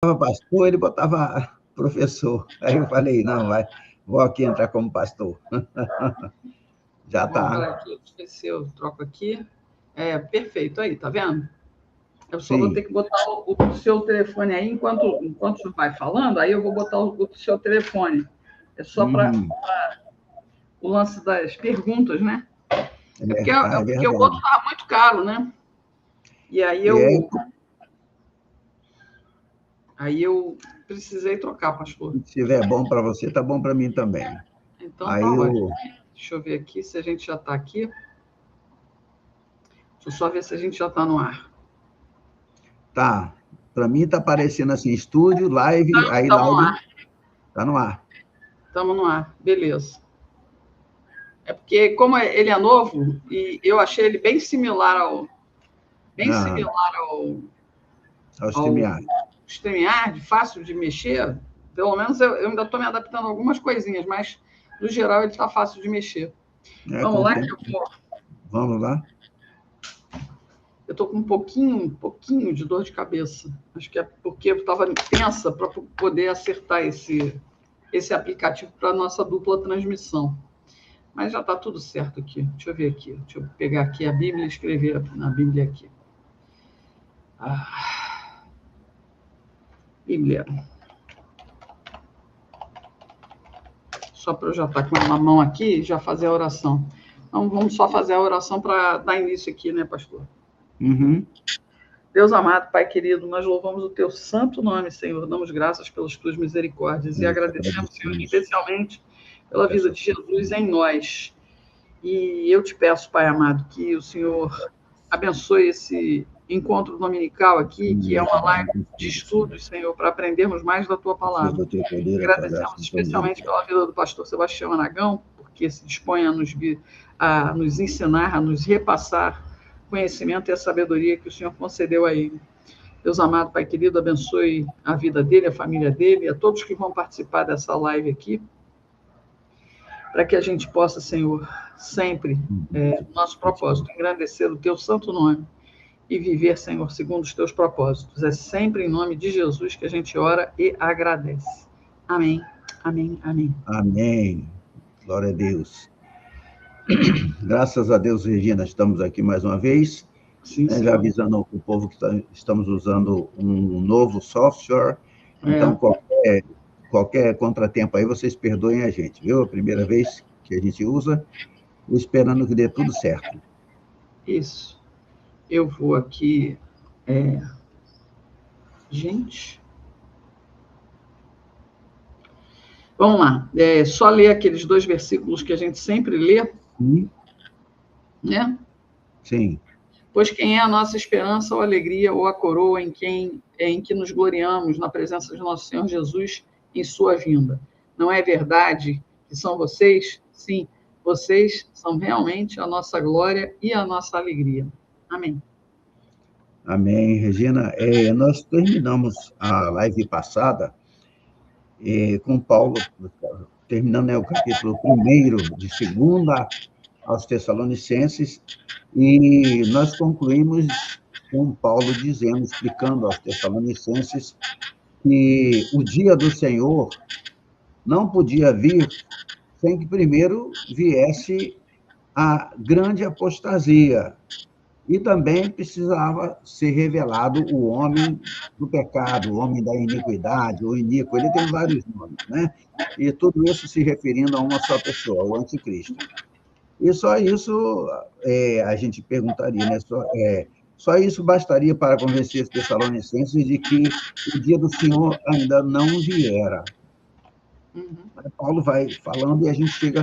pastor, ele botava professor. Aí eu falei, não, vou aqui entrar como pastor. Já está. Deixa eu ver se eu troco aqui. Perfeito, aí, tá vendo? Eu só vou Sim. ter que botar o seu telefone aí, enquanto o senhor vai falando, aí eu vou botar o seu telefone. É só para o lance das perguntas, né? Porque É porque o verdade. outro estava muito caro, né? E aí eu precisei trocar, pastor. Se estiver bom para você, está bom para mim também. Então Aí tá ótimo. Deixa eu ver aqui se a gente já está aqui. Deixa eu só ver se a gente já está no ar. Tá. Para mim está aparecendo assim, estúdio, live, aí Estamos no live ar. está no ar. Estamos no ar, beleza. É porque, como ele é novo, e eu achei ele bem similar ao StreamYard. StreamYard, fácil de mexer. Pelo menos eu ainda estou me adaptando a algumas coisinhas, mas no geral ele está fácil de mexer. Vamos lá, que eu vou. Vamos lá? Eu estou com um pouquinho de dor de cabeça. Acho que é porque eu estava tensa para poder acertar esse aplicativo para a nossa dupla transmissão. Mas já está tudo certo aqui. Deixa eu ver aqui. Deixa eu pegar aqui a Bíblia e escrever na Bíblia aqui. Bíblia. Só para eu já estar com uma mão aqui e já fazer a oração. Então, vamos só fazer a oração para dar início aqui, né, pastor? Uhum. Deus amado, Pai querido, nós louvamos o teu santo nome, Senhor. Damos graças pelas tuas misericórdias e agradecemos, Senhor, especialmente pela vida de Jesus em nós. E eu te peço, Pai amado, que o Senhor abençoe esse encontro dominical aqui, que é uma live de estudos, Senhor, para aprendermos mais da tua palavra. Agradecemos especialmente pela vida do pastor Sebastião Aragão, porque se dispõe a nos ensinar, a nos repassar conhecimento e a sabedoria que o Senhor concedeu a ele. Deus amado, Pai querido, abençoe a vida dele, a família dele, a todos que vão participar dessa live aqui, para que a gente possa, Senhor, sempre, nosso propósito, engrandecer o teu santo nome e viver, Senhor, segundo os teus propósitos. É sempre em nome de Jesus que a gente ora e agradece. Amém, amém, amém. Amém. Glória a Deus. Graças a Deus, Regina, estamos aqui mais uma vez. Sim, já avisando o povo que estamos usando um novo software. Então, qualquer contratempo aí, vocês perdoem a gente, viu? A primeira vez que a gente usa, esperando que dê tudo certo. Isso. Eu vou aqui. Gente. Vamos lá. Só ler aqueles 2 versículos que a gente sempre lê. Né? Sim. Pois quem é a nossa esperança ou alegria ou a coroa em que nos gloriamos na presença de nosso Senhor Jesus em sua vinda? Não é verdade que são vocês? Sim, vocês são realmente a nossa glória e a nossa alegria. Amém. Amém, Regina. Nós terminamos a live passada com Paulo, terminando o capítulo 1 de 2 aos Tessalonicenses, e nós concluímos com Paulo dizendo, explicando aos Tessalonicenses que o dia do Senhor não podia vir sem que primeiro viesse a grande apostasia, e também precisava ser revelado o homem do pecado, o homem da iniquidade, o iníquo, ele tem vários nomes, né? E tudo isso se referindo a uma só pessoa, o anticristo. E só isso a gente perguntaria, né? Só isso bastaria para convencer os tessalonicenses de que o dia do Senhor ainda não viera. Paulo vai falando e a gente chega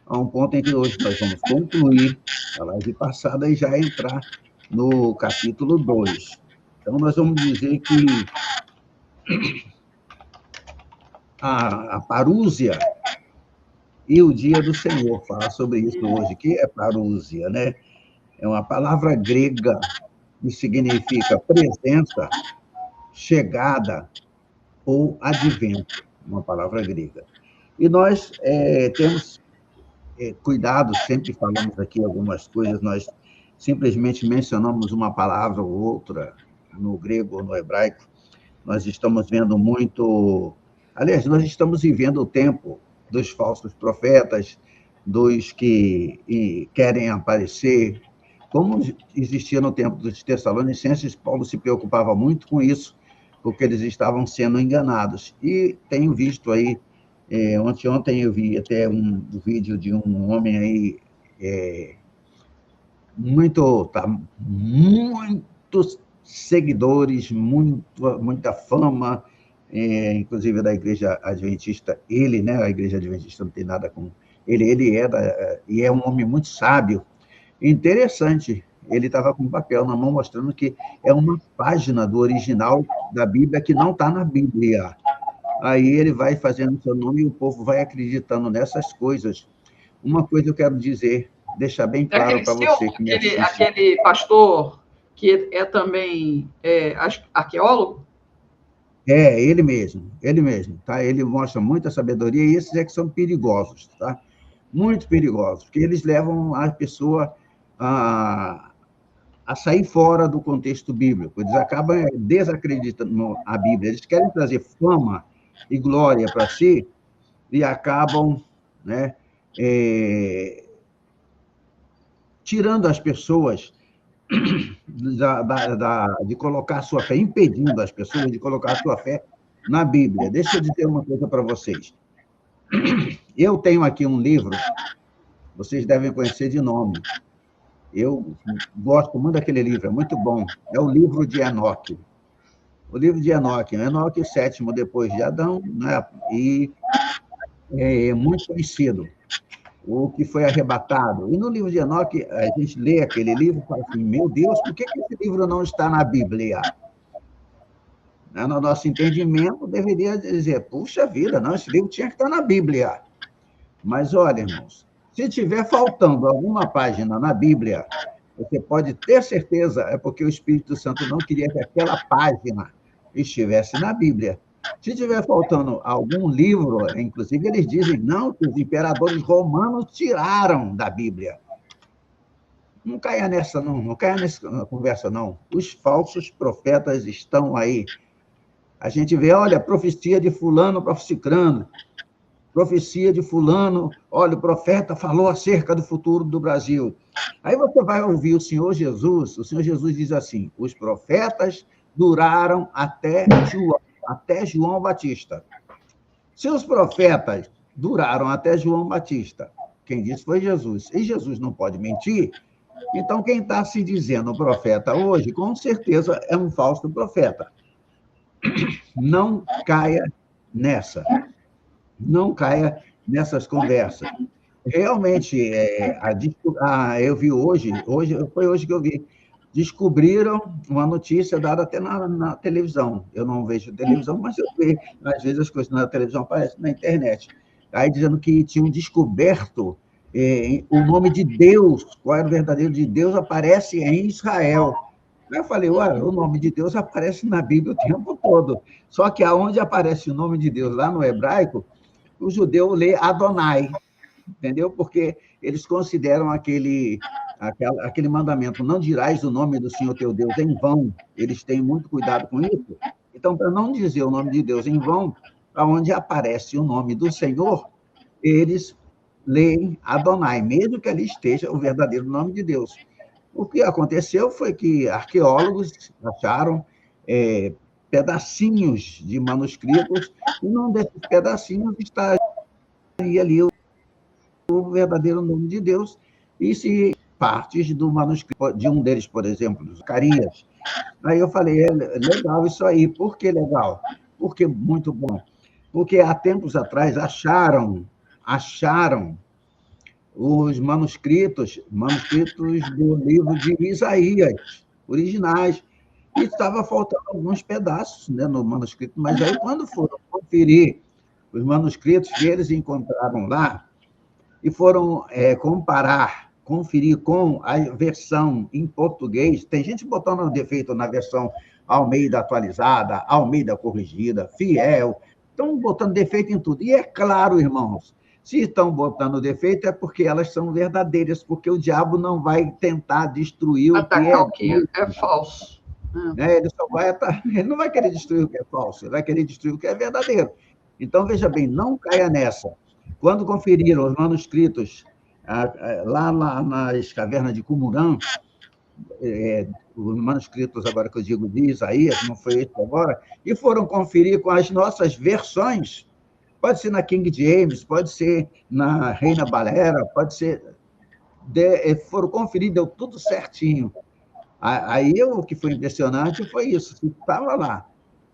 a um ponto em que hoje nós vamos concluir a live passada e já entrar no capítulo 2. Então, nós vamos dizer que a parúzia e o dia do Senhor, falar sobre isso hoje, que é parúzia, né? É uma palavra grega que significa presença, chegada ou advento, uma palavra grega. E nós temos cuidado, sempre falamos aqui algumas coisas, nós simplesmente mencionamos uma palavra ou outra, no grego ou no hebraico, nós estamos vendo muito... Aliás, nós estamos vivendo o tempo dos falsos profetas, dos que querem aparecer. Como existia no tempo dos Tessalonicenses, Paulo se preocupava muito com isso, porque eles estavam sendo enganados. E tenho visto aí, ontem eu vi até um vídeo de um homem aí, muitos seguidores, muita fama, inclusive da Igreja Adventista. Ele, né, a Igreja Adventista não tem nada com ele e é um homem muito sábio. Interessante, ele estava com um papel na mão mostrando que é uma página do original da Bíblia que não está na Bíblia. Aí ele vai fazendo seu nome e o povo vai acreditando nessas coisas. Uma coisa eu quero dizer, deixar bem claro para você que me assiste. Aquele pastor que é também arqueólogo? Ele mesmo, tá? Ele mostra muita sabedoria e esses é que são perigosos, tá? Muito perigosos, porque eles levam a pessoa a sair fora do contexto bíblico. Eles acabam desacreditando a Bíblia. Eles querem trazer fama e glória para si e acabam, né, tirando as pessoas de colocar a sua fé, impedindo as pessoas de colocar a sua fé na Bíblia. Deixa eu dizer uma coisa para vocês. Eu tenho aqui um livro, vocês devem conhecer de nome. Eu gosto muito daquele livro, é muito bom. É o livro de Enoque. O livro de Enoque. Enoque, o sétimo depois de Adão, né? E é muito conhecido. O que foi arrebatado. E no livro de Enoque, a gente lê aquele livro e fala assim, meu Deus, por que esse livro não está na Bíblia? No nosso entendimento, deveria dizer, puxa vida, não, esse livro tinha que estar na Bíblia. Mas, olha, irmãos, se tiver faltando alguma página na Bíblia, você pode ter certeza, é porque o Espírito Santo não queria que aquela página estivesse na Bíblia. Se tiver faltando algum livro, inclusive eles dizem, não, que os imperadores romanos tiraram da Bíblia. Não caia nessa, não caia nessa conversa, não. Os falsos profetas estão aí. A gente vê, olha, profecia de fulano para cicrano, profecia de fulano, olha, o profeta falou acerca do futuro do Brasil. Aí você vai ouvir o Senhor Jesus diz assim, os profetas duraram até João Batista. Se os profetas duraram até João Batista, quem disse foi Jesus, e Jesus não pode mentir, então quem está se dizendo profeta hoje, com certeza é um falso profeta. Não caia nessa. Não caia nessas conversas. Realmente, eu vi foi hoje que eu vi, descobriram uma notícia dada até na televisão. Eu não vejo televisão, mas eu vejo, às vezes as coisas na televisão aparecem na internet. Aí dizendo que tinham descoberto o nome de Deus, qual era o verdadeiro de Deus, aparece em Israel. Aí eu falei, ué, o nome de Deus aparece na Bíblia o tempo todo. Só que aonde aparece o nome de Deus, lá no hebraico, o judeu lê Adonai, entendeu? Porque eles consideram aquele mandamento, não dirás o nome do Senhor teu Deus em vão. Eles têm muito cuidado com isso. Então, para não dizer o nome de Deus em vão, aonde aparece o nome do Senhor, eles leem Adonai, mesmo que ali esteja o verdadeiro nome de Deus. O que aconteceu foi que arqueólogos acharam pedacinhos de manuscritos, e num desses pedacinhos estaria ali o verdadeiro nome de Deus, e se partes do manuscrito, de um deles, por exemplo, Zacarias. Aí eu falei, legal isso aí. Por que legal? Porque muito bom. Porque há tempos atrás acharam os manuscritos do livro de Isaías, originais, e estava faltando alguns pedaços, né, no manuscrito, mas aí quando foram conferir os manuscritos que eles encontraram lá, e foram conferir com a versão em português, tem gente botando defeito na versão Almeida atualizada, Almeida corrigida, Fiel, estão botando defeito em tudo. E é claro, irmãos, se estão botando defeito é porque elas são verdadeiras, porque o diabo não vai tentar destruir atacar o que é falso. né? Ele não vai querer destruir o que é falso, ele vai querer destruir o que é verdadeiro. Então, veja bem, não caia nessa. Quando conferiram os manuscritos lá nas cavernas de Qumran, os manuscritos, agora que eu digo, de Isaías, não foi esse agora, e foram conferir com as nossas versões, pode ser na King James, pode ser na Reina Valera, pode ser... foram conferir, deu tudo certinho. Aí o que foi impressionante foi isso, estava lá.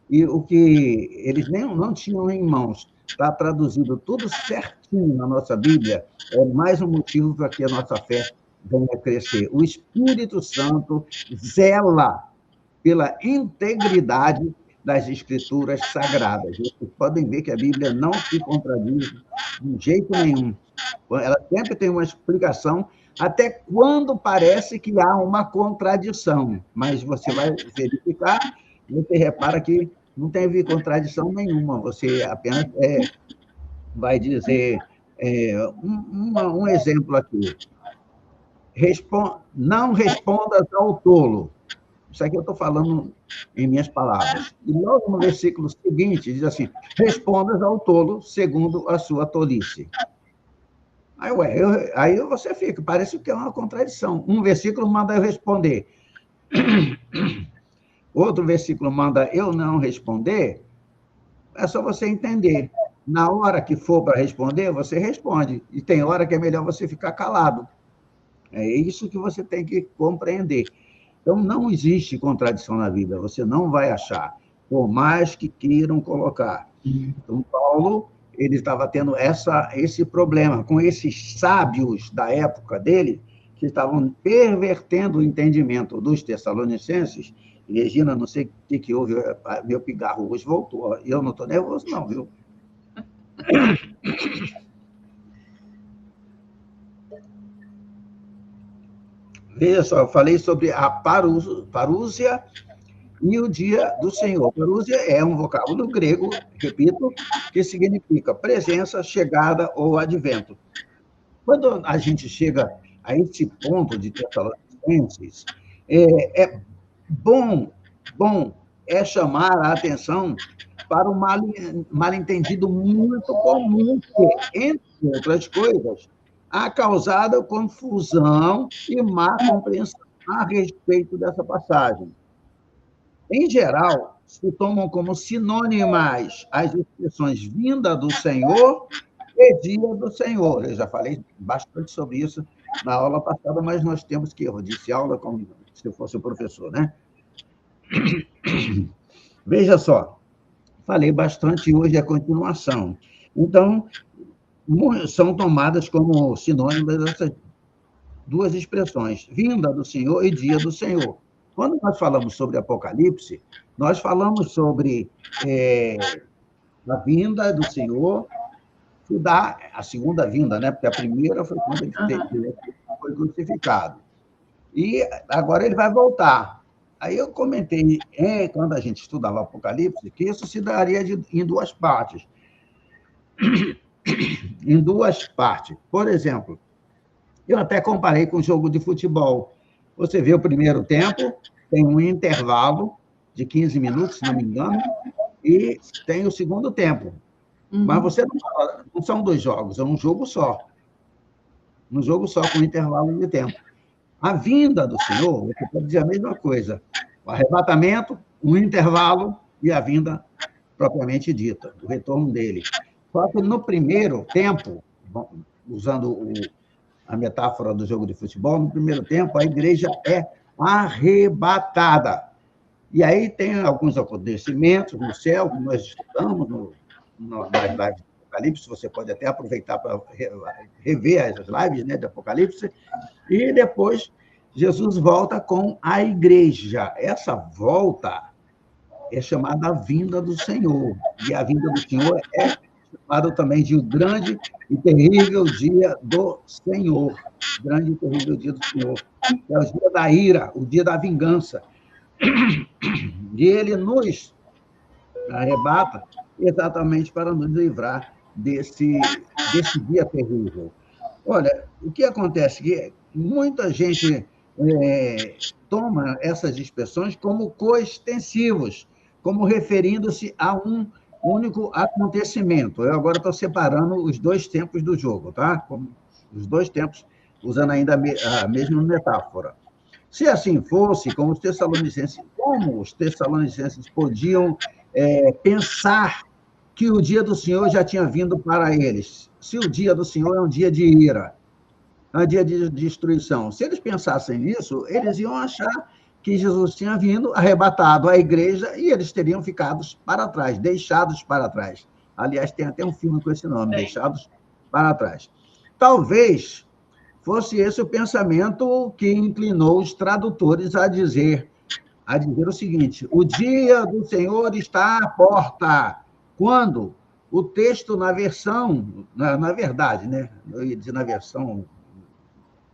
E o que eles nem não tinham em mãos, está traduzido tudo certinho na nossa Bíblia, é mais um motivo para que a nossa fé venha crescer. O Espírito Santo zela pela integridade das Escrituras Sagradas. Vocês podem ver que a Bíblia não se contradiz de jeito nenhum. Ela sempre tem uma explicação, até quando parece que há uma contradição, mas você vai verificar e você repara que não teve contradição nenhuma, você apenas vai dizer... um exemplo aqui. Não respondas ao tolo. Isso aqui eu estou falando em minhas palavras. E logo no versículo seguinte, diz assim, respondas ao tolo segundo a sua tolice. Aí você fica, parece que é uma contradição. Um versículo manda eu responder. Outro versículo manda eu não responder. É só você entender. Na hora que for para responder, você responde. E tem hora que é melhor você ficar calado. É isso que você tem que compreender. Então, não existe contradição na Bíblia, você não vai achar, por mais que queiram colocar. Então, Paulo, ele estava tendo esse problema com esses sábios da época dele, que estavam pervertendo o entendimento dos tessalonicenses. E, Regina, não sei o que houve, meu pigarro hoje voltou. Eu não estou nervoso, não, viu? Veja só, eu falei sobre a parúzia e o dia do Senhor. Parúzia é um vocábulo grego, repito, que significa presença, chegada ou advento. Quando a gente chega a esse ponto de Tessalonicenses, é bom chamar a atenção para um mal-entendido muito comum, que, entre outras coisas, há causado confusão e má compreensão a respeito dessa passagem. Em geral, se tomam como sinônimas as expressões vinda do Senhor e dia do Senhor. Eu já falei bastante sobre isso na aula passada, mas nós temos que... Eu disse aula como se eu fosse o professor, né? Veja só, falei bastante, hoje é a continuação. Então, são tomadas como sinônimas essas duas expressões, vinda do Senhor e dia do Senhor. Quando nós falamos sobre Apocalipse, nós falamos sobre a vinda do Senhor, que dá a segunda vinda, né? Porque a primeira foi quando ele foi crucificado. E agora ele vai voltar. Aí eu comentei, quando a gente estudava Apocalipse, que isso se daria em duas partes. Em duas partes. Por exemplo, eu até comparei com o jogo de futebol. Você vê o primeiro tempo, tem um intervalo de 15 minutos, se não me engano, e tem o segundo tempo. Mas você não são dois jogos, é um jogo só. Um jogo só, com intervalo de tempo. A vinda do Senhor, você pode dizer a mesma coisa. O arrebatamento, um intervalo e a vinda propriamente dita, o retorno dele. Só que no primeiro tempo, usando a metáfora do jogo de futebol, no primeiro tempo a igreja é arrebatada. E aí tem alguns acontecimentos no céu, que nós estudamos nas lives do Apocalipse, você pode até aproveitar para rever as lives, né, do Apocalipse, e depois Jesus volta com a igreja. Essa volta é chamada a vinda do Senhor, e a vinda do Senhor é chamada também de o grande e terrível dia do Senhor. Grande e terrível dia do Senhor. É o dia da ira, o dia da vingança. E ele nos arrebata exatamente para nos livrar desse dia terrível. Olha, o que acontece é que muita gente toma essas expressões como coextensivos, como referindo-se a um único acontecimento. Eu agora estou separando os dois tempos do jogo, tá? Os dois tempos, usando ainda a mesma metáfora. Se assim fosse, como os Tessalonicenses podiam pensar que o dia do Senhor já tinha vindo para eles? Se o dia do Senhor é um dia de ira, é um dia de destruição. Se eles pensassem nisso, eles iam achar que Jesus tinha vindo, arrebatado a igreja, e eles teriam ficado para trás, deixados para trás. Aliás, tem até um filme com esse nome, Deixados para Trás. Talvez fosse esse o pensamento que inclinou os tradutores a dizer o seguinte: o dia do Senhor está à porta. Quando o texto na versão, na verdade, né? Eu ia dizer na versão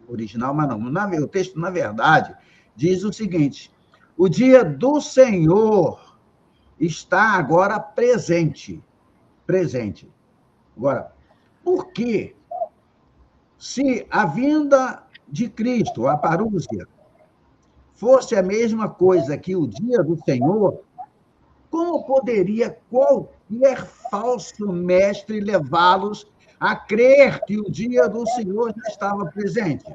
original, mas não. O texto, na verdade, diz o seguinte: o dia do Senhor está agora presente. Presente. Agora, por quê? Se a vinda de Cristo, a parúzia, fosse a mesma coisa que o dia do Senhor, como poderia qualquer falso mestre levá-los a crer que o dia do Senhor já estava presente?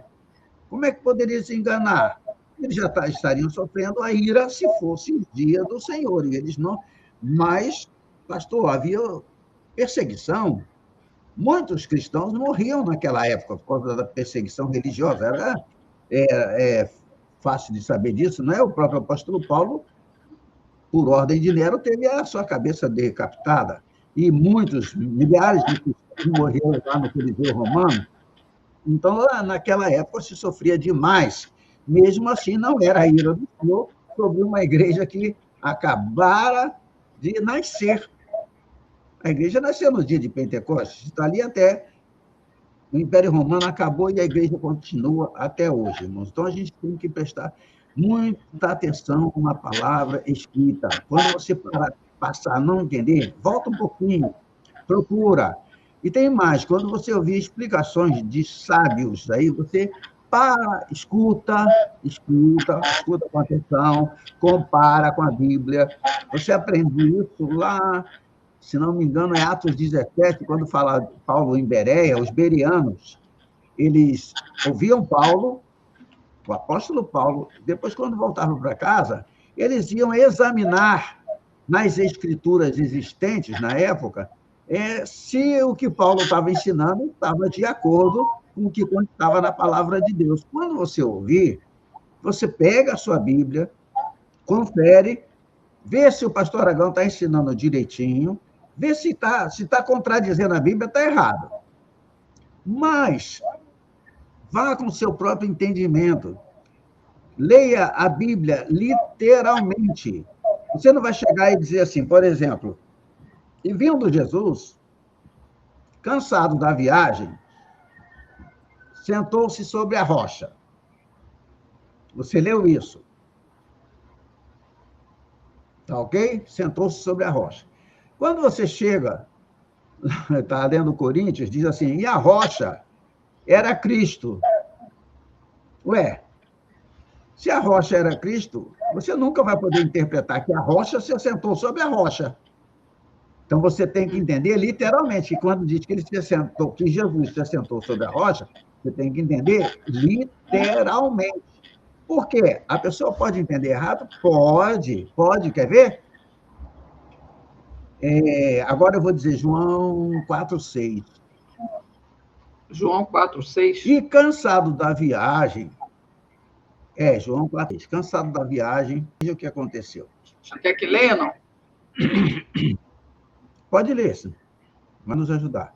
Como é que poderia se enganar? Eles já estariam sofrendo a ira se fosse o dia do Senhor, e eles não. Mas, pastor, havia perseguição. Muitos cristãos morriam naquela época por causa da perseguição religiosa. Era fácil de saber disso, não é? O próprio apóstolo Paulo, por ordem de Nero, teve a sua cabeça decapitada. E milhares de cristãos morreram lá no Coliseu Romano. Então, naquela época, se sofria demais. Mesmo assim, não era a ira do Senhor sobre uma igreja que acabara de nascer. A igreja nasceu no dia de Pentecostes, está ali até o Império Romano acabou e a igreja continua até hoje, irmãos. Então, a gente tem que prestar muita atenção na palavra escrita. Quando você passar a não entender, volta um pouquinho, procura. E tem mais, quando você ouvir explicações de sábios, aí você escuta com atenção, compara com a Bíblia. Você aprende isso lá, se não me engano, é Atos 17, quando fala Paulo em Bereia, os bereanos, eles ouviam Paulo, o apóstolo Paulo, depois, quando voltavam para casa, eles iam examinar nas escrituras existentes na época se o que Paulo estava ensinando estava de acordo com o que constava na palavra de Deus. Quando você ouvir, você pega a sua Bíblia, confere, vê se o pastor Aragão está ensinando direitinho, vê se tá contradizendo a Bíblia, está errado. Mas vá com o seu próprio entendimento. Leia a Bíblia literalmente. Você não vai chegar e dizer assim, por exemplo, e vindo Jesus, cansado da viagem, sentou-se sobre a rocha. Você leu isso? Tá ok? Sentou-se sobre a rocha. Quando você chega, está lendo Coríntios, diz assim, e a rocha era Cristo. Ué, se a rocha era Cristo, você nunca vai poder interpretar que a rocha se assentou sobre a rocha. Então, você tem que entender literalmente, que quando diz que ele se assentou, que Jesus se assentou sobre a rocha, você tem que entender literalmente. Por quê? A pessoa pode entender errado? Pode, quer ver? Agora eu vou dizer João 4,6. João 4,6. E cansado da viagem, João 4,6. Cansado da viagem, veja o que aconteceu. Você quer que leia, não? Pode ler, sim. Vai nos ajudar.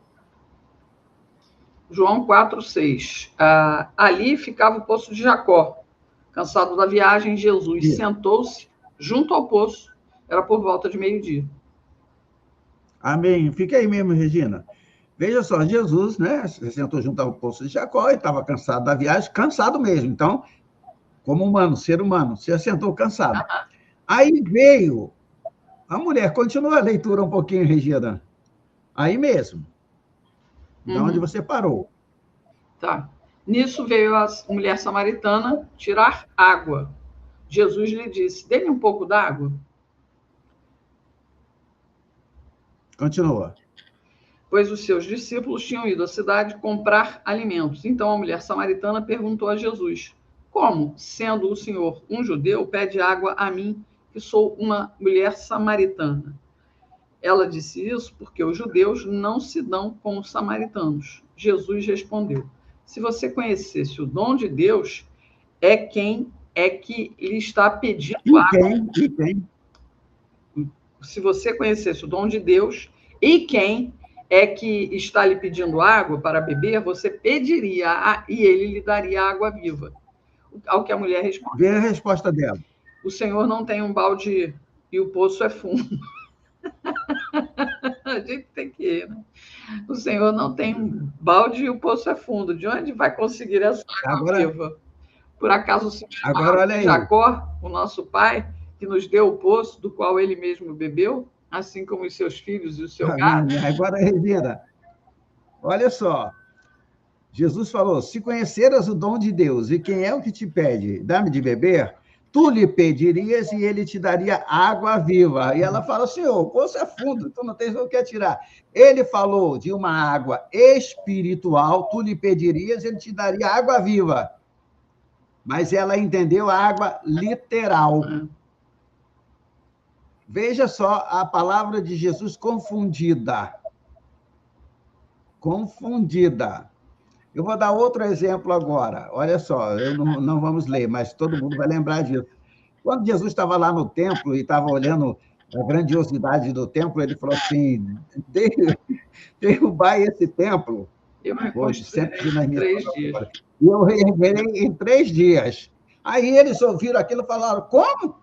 João 4,6. Ali ficava o poço de Jacó. Cansado da viagem, Jesus sentou-se junto ao poço. Era por volta de meio-dia. Amém. Fica aí mesmo, Regina. Veja só, Jesus, né, se sentou junto ao poço de Jacó e estava cansado da viagem, cansado mesmo. Então, como humano, ser humano, se assentou cansado. Aí veio a mulher. Continua a leitura um pouquinho, Regina. Aí mesmo. De onde você parou. Tá. Nisso veio a mulher samaritana tirar água. Jesus lhe disse: dê-me um pouco d'água. Continua. Pois os seus discípulos tinham ido à cidade comprar alimentos. Então a mulher samaritana perguntou a Jesus: como, sendo o Senhor um judeu, pede água a mim, que sou uma mulher samaritana? Ela disse isso porque os judeus não se dão com os samaritanos. Jesus respondeu: se você conhecesse o dom de Deus, quem é que lhe está pedindo água. E quem? Se você conhecesse o dom de Deus e quem é que está lhe pedindo água para beber, você pediria e ele lhe daria água viva. Ao que a mulher respondeu. Vê a resposta dela. O Senhor não tem um balde e o poço é fundo. A gente tem que ir, né? O Senhor não tem um balde e o poço é fundo. De onde vai conseguir essa água viva? Por acaso o Senhor olha aí. Jacó, o nosso pai, que nos deu o poço do qual ele mesmo bebeu, assim como os seus filhos e o seu gado? Agora, Regina, olha só. Jesus falou: se conheceras o dom de Deus e quem é o que te pede, dá-me de beber, tu lhe pedirias e ele te daria água viva. E ela fala: Senhor, o poço é fundo, tu não tens o que tirar. Ele falou de uma água espiritual, tu lhe pedirias e ele te daria água viva. Mas ela entendeu a água literal. Veja só a palavra de Jesus confundida. Confundida. Eu vou dar outro exemplo agora. Olha só, não vamos ler, mas todo mundo vai lembrar disso. Quando Jesus estava lá no templo e estava olhando a grandiosidade do templo, ele falou assim: derrubai esse templo. Eu reconstruirei em 3 dias. E eu reerguerei em 3 dias. Aí eles ouviram aquilo e falaram: como?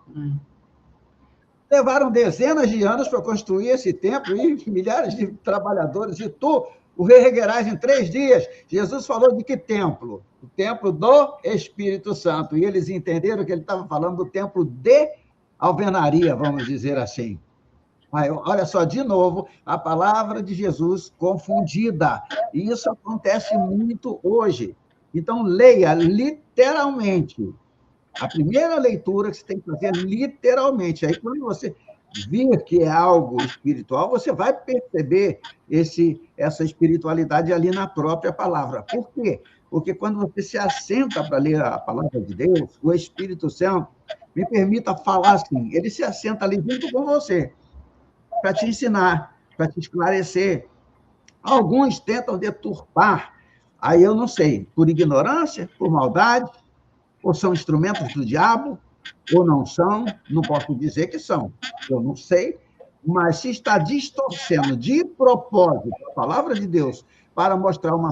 Levaram dezenas de anos para construir esse templo e milhares de trabalhadores, e tu o reerguerás em 3 dias. Jesus falou de que templo? O templo do Espírito Santo. E eles entenderam que ele estava falando do templo de alvenaria, vamos dizer assim. Mas, olha só, de novo, a palavra de Jesus confundida. E isso acontece muito hoje. Então, leia literalmente. A primeira leitura que você tem que fazer literalmente. Aí, quando você vir que é algo espiritual, você vai perceber essa espiritualidade ali na própria palavra. Por quê? Porque quando você se assenta para ler a palavra de Deus, o Espírito Santo, me permita falar assim, ele se assenta ali junto com você, para te ensinar, para te esclarecer. Alguns tentam deturpar, aí eu não sei, por ignorância, por maldade, ou são instrumentos do diabo, ou não são, não posso dizer que são, eu não sei, mas se está distorcendo de propósito a palavra de Deus para mostrar uma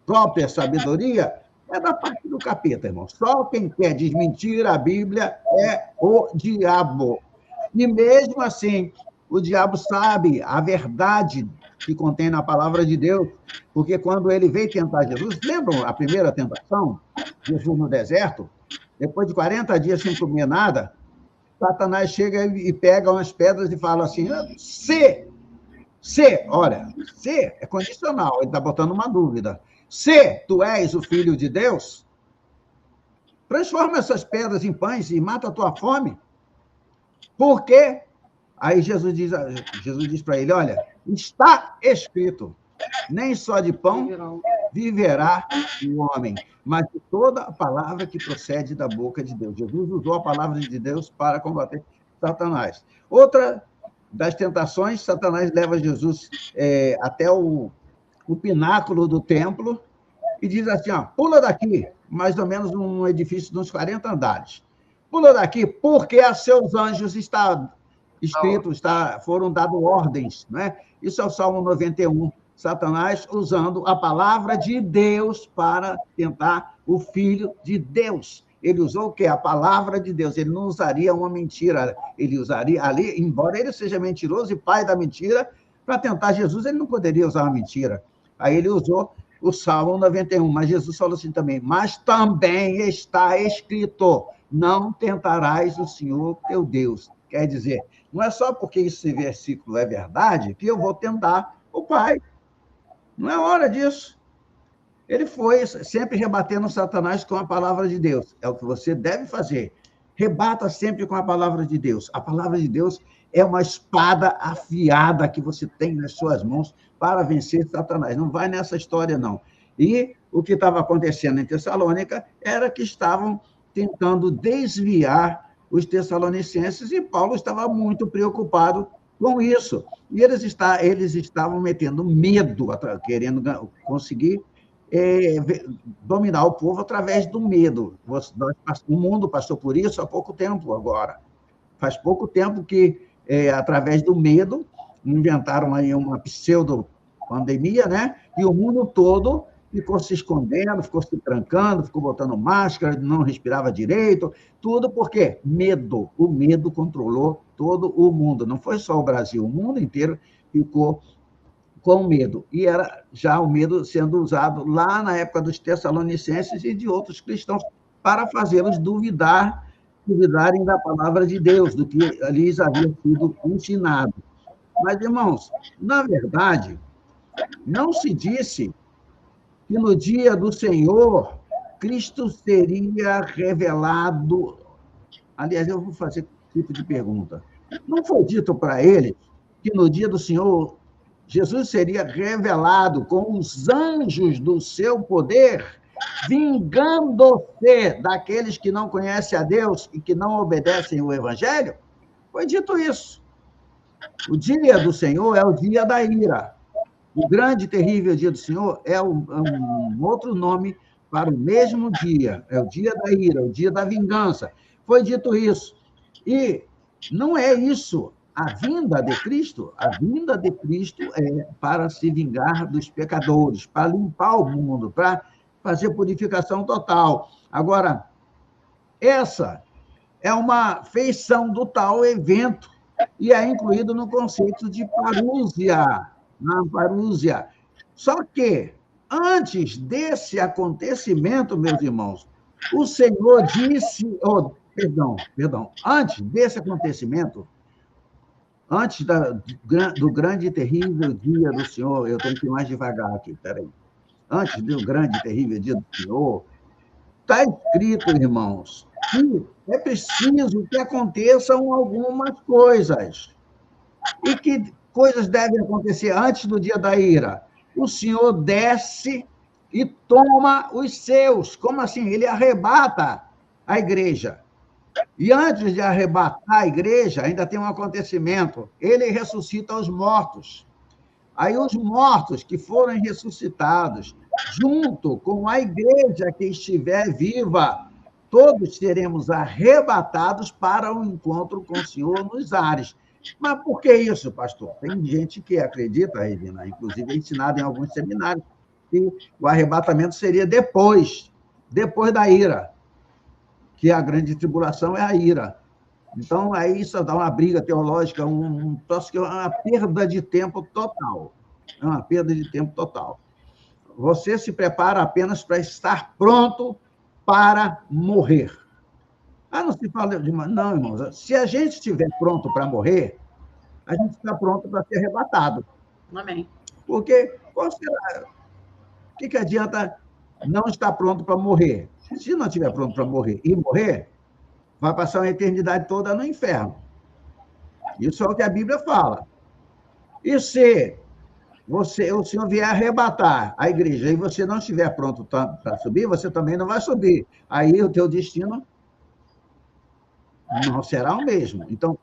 própria sabedoria, é da parte do capeta, irmão. Só quem quer desmentir a Bíblia é o diabo. E mesmo assim, o diabo sabe a verdade que contém na palavra de Deus, porque quando ele veio tentar Jesus, lembram a primeira tentação? Jesus no deserto, depois de 40 dias sem comer nada, Satanás chega e pega umas pedras e fala assim, olha, se é condicional, ele está botando uma dúvida, se tu és o Filho de Deus, transforma essas pedras em pães e mata a tua fome. Por quê? Aí Jesus diz para ele, olha, está escrito, nem só de pão viverá o homem, mas de toda a palavra que procede da boca de Deus. Jesus usou a palavra de Deus para combater Satanás. Outra das tentações, Satanás leva Jesus até o pináculo do templo e diz assim, pula daqui, mais ou menos um edifício de uns 40 andares. Pula daqui, porque a seus anjos foram dadas ordens, né? Isso é o Salmo 91. Satanás usando a palavra de Deus para tentar o Filho de Deus. Ele usou o quê? A palavra de Deus. Ele não usaria uma mentira. Ele usaria ali, embora ele seja mentiroso e pai da mentira, para tentar Jesus, ele não poderia usar uma mentira. Aí ele usou o Salmo 91. Mas Jesus falou assim também, mas também está escrito, não tentarás o Senhor teu Deus. Quer dizer, não é só porque esse versículo é verdade que eu vou tentar o Pai. Não é hora disso. Ele foi sempre rebatendo Satanás com a palavra de Deus. É o que você deve fazer. Rebata sempre com a palavra de Deus. A palavra de Deus é uma espada afiada que você tem nas suas mãos para vencer Satanás. Não vai nessa história, não. E o que estava acontecendo em Tessalônica era que estavam tentando desviar os tessalonicenses e Paulo estava muito preocupado com isso. E eles estavam metendo medo, querendo conseguir dominar o povo através do medo. O mundo passou por isso há pouco tempo agora. Faz pouco tempo que, através do medo, inventaram aí uma pseudo-pandemia, né? E o mundo todo ficou se escondendo, ficou se trancando, ficou botando máscara, não respirava direito, tudo porque medo. O medo controlou todo o mundo. Não foi só o Brasil, o mundo inteiro ficou com medo. E era já o medo sendo usado lá na época dos Tessalonicenses e de outros cristãos para fazê-los duvidarem da palavra de Deus, do que lhes havia sido ensinado. Mas, irmãos, na verdade, não se disse que no dia do Senhor, Cristo seria revelado. Aliás, eu vou fazer esse tipo de pergunta. Não foi dito para ele que no dia do Senhor, Jesus seria revelado com os anjos do seu poder, vingando-se daqueles que não conhecem a Deus e que não obedecem o Evangelho? Foi dito isso. O dia do Senhor é o dia da ira. O grande e terrível dia do Senhor é um outro nome para o mesmo dia. É o dia da ira, o dia da vingança. Foi dito isso. E não é isso. A vinda de Cristo é para se vingar dos pecadores, para limpar o mundo, para fazer purificação total. Agora, essa é uma feição do tal evento e é incluído no conceito de parúzia. Parúzia. Só que, antes desse acontecimento, meus irmãos, o Senhor disse... antes desse acontecimento, antes do grande e terrível dia do Senhor, eu tenho que ir mais devagar aqui, peraí. Antes do grande e terrível dia do Senhor, está escrito, irmãos, que é preciso que aconteçam algumas coisas. E que coisas devem acontecer antes do dia da ira? O Senhor desce e toma os seus. Como assim? Ele arrebata a igreja. E antes de arrebatar a igreja, ainda tem um acontecimento. Ele ressuscita os mortos. Aí os mortos que forem ressuscitados, junto com a igreja que estiver viva, todos seremos arrebatados para o encontro com o Senhor nos ares. Mas por que isso, pastor? Tem gente que acredita, Regina, inclusive é ensinado em alguns seminários, que o arrebatamento seria depois da ira, que a grande tribulação é a ira. Então, aí isso dá uma briga teológica, que é uma perda de tempo total. É uma perda de tempo total. Você se prepara apenas para estar pronto para morrer. Não se fala de... Não, irmãos, se a gente estiver pronto para morrer, a gente está pronto para ser arrebatado. Amém. Porque o que adianta não estar pronto para morrer? Se não estiver pronto para morrer e morrer, vai passar uma eternidade toda no inferno. Isso é o que a Bíblia fala. E se o Senhor vier arrebatar a igreja e você não estiver pronto para subir, você também não vai subir. Aí o teu destino não será o mesmo. Então,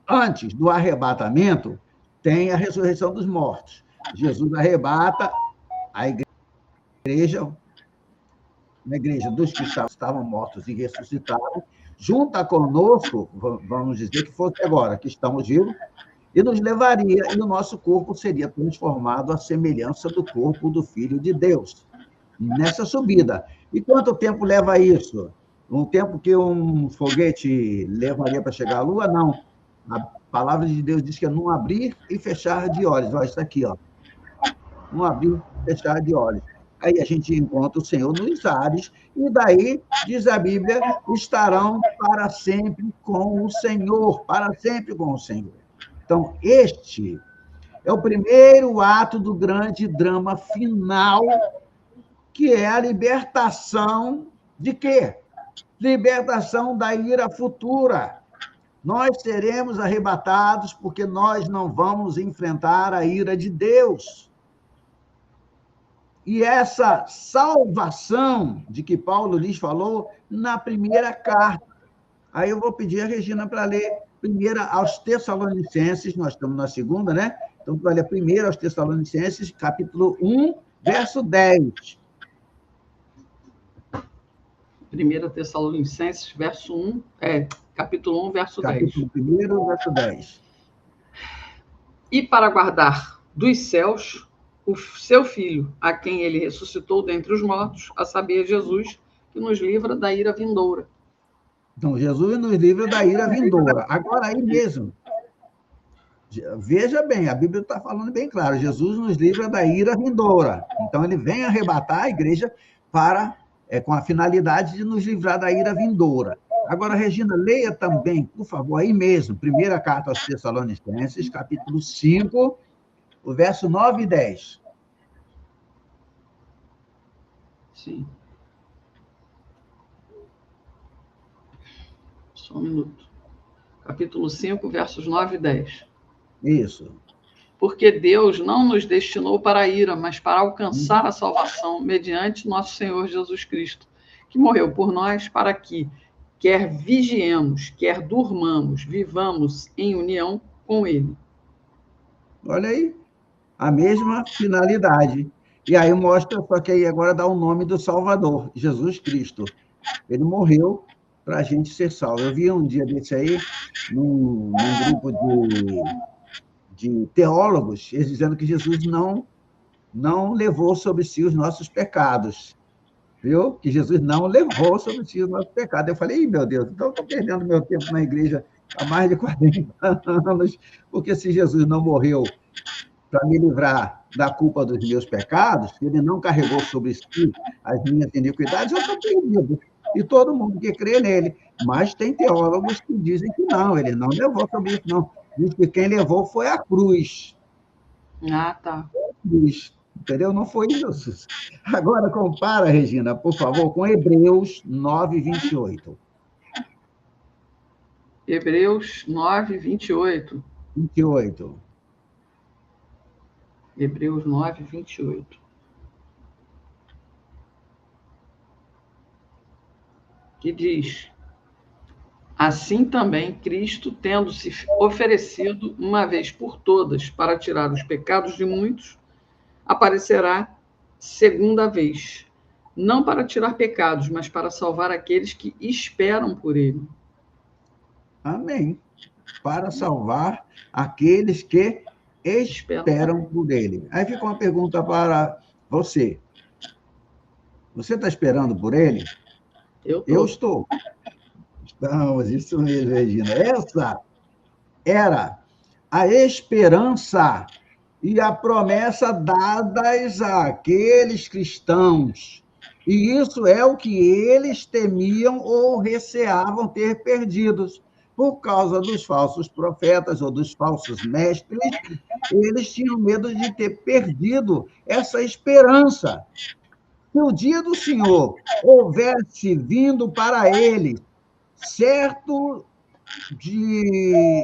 antes do arrebatamento, tem a ressurreição dos mortos. Jesus arrebata a igreja, na igreja dos que estavam mortos e ressuscitaram, junta conosco, vamos dizer que fosse agora, que estamos vivos, e nos levaria, e o nosso corpo seria transformado à semelhança do corpo do Filho de Deus, nessa subida. E quanto tempo leva isso? Um tempo que um foguete levaria para chegar à Lua? Não. A palavra de Deus diz que é num abrir e fechar de olhos. Olha isso aqui, ó. Num abrir e fechar de olhos. Aí a gente encontra o Senhor nos ares, e daí, diz a Bíblia, estarão para sempre com o Senhor, para sempre com o Senhor. Então, este é o primeiro ato do grande drama final que é a libertação de quê? Libertação da ira futura. Nós seremos arrebatados porque nós não vamos enfrentar a ira de Deus. E essa salvação de que Paulo lhes falou na primeira carta. Aí eu vou pedir a Regina para ler primeira aos Tessalonicenses, nós estamos na segunda, né? Então, vai ler primeiro aos Tessalonicenses, capítulo 1, verso 10. 1 Tessalonicenses, capítulo 1, verso 10. Capítulo 1, verso 10. E para guardar dos céus o seu Filho, a quem ele ressuscitou dentre os mortos, a saber, Jesus, que nos livra da ira vindoura. Então, Jesus nos livra da ira vindoura. Agora, aí mesmo, veja bem, a Bíblia está falando bem claro, Jesus nos livra da ira vindoura. Então, ele vem arrebatar a igreja com a finalidade de nos livrar da ira vindoura. Agora, Regina, leia também, por favor, aí mesmo, primeira carta aos Tessalonicenses, capítulo 5, o verso 9 e 10. Sim. Só um minuto. Capítulo 5, versos 9 e 10. Isso. Porque Deus não nos destinou para a ira, mas para alcançar a salvação mediante nosso Senhor Jesus Cristo, que morreu por nós para que, quer vigiemos, quer durmamos, vivamos em união com Ele. Olha aí, a mesma finalidade. E aí mostra, só que aí agora dá o nome do Salvador, Jesus Cristo. Ele morreu para a gente ser salvo. Eu vi um dia desse aí, num grupo de teólogos, eles dizendo que Jesus não levou sobre si os nossos pecados. Viu? Que Jesus não levou sobre si os nossos pecados. Eu falei, meu Deus, então eu estou perdendo meu tempo na igreja há mais de 40 anos, porque se Jesus não morreu para me livrar da culpa dos meus pecados, se ele não carregou sobre si as minhas iniquidades, eu estou perdido. E todo mundo que crê nele. Mas tem teólogos que dizem que não, ele não levou sobre isso, não. Diz que quem levou foi a cruz. Ah, tá. Cruz, entendeu? Não foi Jesus. Agora compara, Regina, por favor, com Hebreus 9, 28. Hebreus 9, 28. 28. Hebreus 9, 28. Que diz: assim também Cristo, tendo-se oferecido uma vez por todas para tirar os pecados de muitos, aparecerá segunda vez, não para tirar pecados, mas para salvar aqueles que esperam por ele. Amém. Para salvar aqueles que esperam por ele. Aí fica uma pergunta para você. Você está esperando por ele? Eu estou. Estamos, isso mesmo, Regina. Essa era a esperança e a promessa dadas àqueles cristãos. E isso é o que eles temiam ou receavam ter perdidos. Por causa dos falsos profetas ou dos falsos mestres, eles tinham medo de ter perdido essa esperança. Se o dia do Senhor houvesse vindo para eles, certo de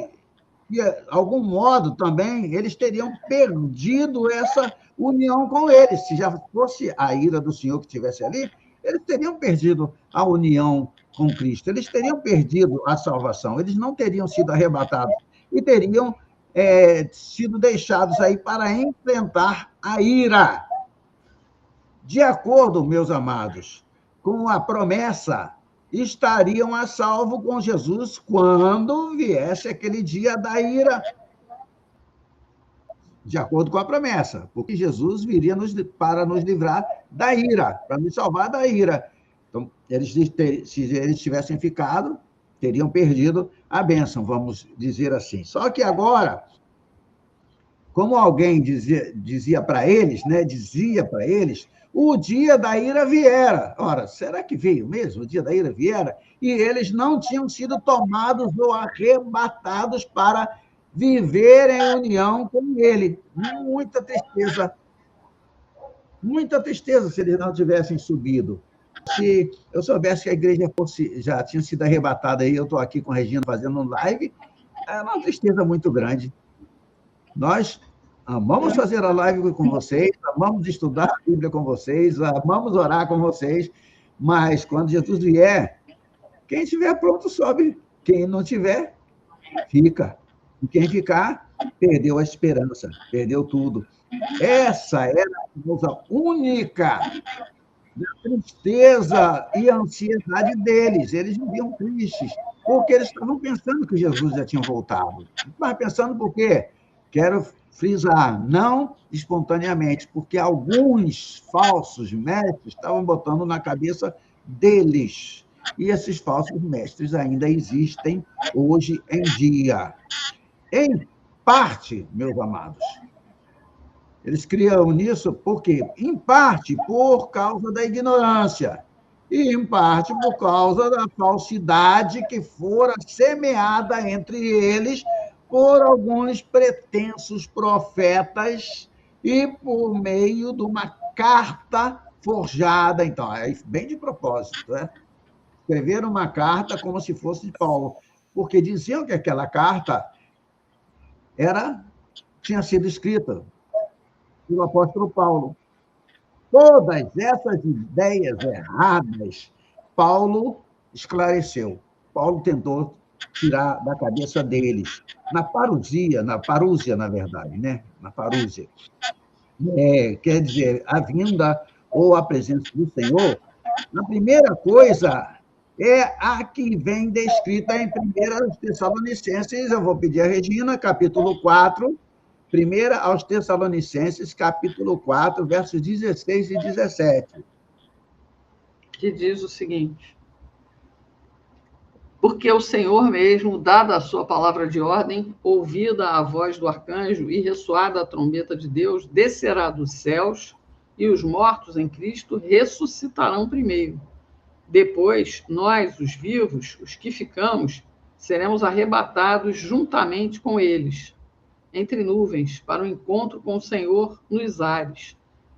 algum modo também, eles teriam perdido essa união com ele. Se já fosse a ira do Senhor que estivesse ali, eles teriam perdido a união com Cristo, eles teriam perdido a salvação, eles não teriam sido arrebatados e teriam sido deixados aí para enfrentar a ira. De acordo, meus amados, com a promessa, estariam a salvo com Jesus quando viesse aquele dia da ira. De acordo com a promessa, porque Jesus viria para nos livrar da ira, para nos salvar da ira. Então, se eles tivessem ficado, teriam perdido a bênção, vamos dizer assim. Só que agora, como alguém dizia para eles, o dia da ira viera. Ora, será que veio mesmo? O dia da ira viera? E eles não tinham sido tomados ou arrebatados para viver em união com ele. Muita tristeza Muita tristeza se eles não tivessem subido. Se eu soubesse que a igreja já tinha sido arrebatada aí, eu estou aqui com a Regina fazendo um live, é uma tristeza muito grande. Nós amamos fazer a live com vocês, amamos estudar a Bíblia com vocês, amamos orar com vocês, mas quando Jesus vier, quem estiver pronto sobe, quem não tiver, fica. E quem ficar, perdeu a esperança, perdeu tudo. Essa era a causa única da tristeza e ansiedade deles. Eles viviam tristes, porque eles estavam pensando que Jesus já tinha voltado. Mas pensando por quê? Quero frisar, não espontaneamente, porque alguns falsos mestres estavam botando na cabeça deles. E esses falsos mestres ainda existem hoje em dia. Em parte, meus amados, eles criam nisso por quê? Em parte por causa da ignorância e em parte por causa da falsidade que fora semeada entre eles por alguns pretensos profetas e por meio de uma carta forjada. Então, é bem de propósito, né? Escreveram uma carta como se fosse de Paulo, porque diziam que aquela carta tinha sido escrita pelo apóstolo Paulo. Todas essas ideias erradas, Paulo esclareceu. Paulo tentou tirar da cabeça deles. Na parúzia, na verdade, né? Na parúzia. Quer dizer, a vinda ou a presença do Senhor, a primeira coisa é a que vem descrita em 1 Tessalonicenses, eu vou pedir a Regina, capítulo 4, 1 aos Tessalonicenses, capítulo 4, versos 16 e 17. Que diz o seguinte: porque o Senhor mesmo, dada a sua palavra de ordem, ouvida a voz do arcanjo e ressoada a trombeta de Deus, descerá dos céus, e os mortos em Cristo ressuscitarão primeiro. Depois, nós, os vivos, os que ficamos, seremos arrebatados juntamente com eles, entre nuvens, para o encontro com o Senhor nos ares.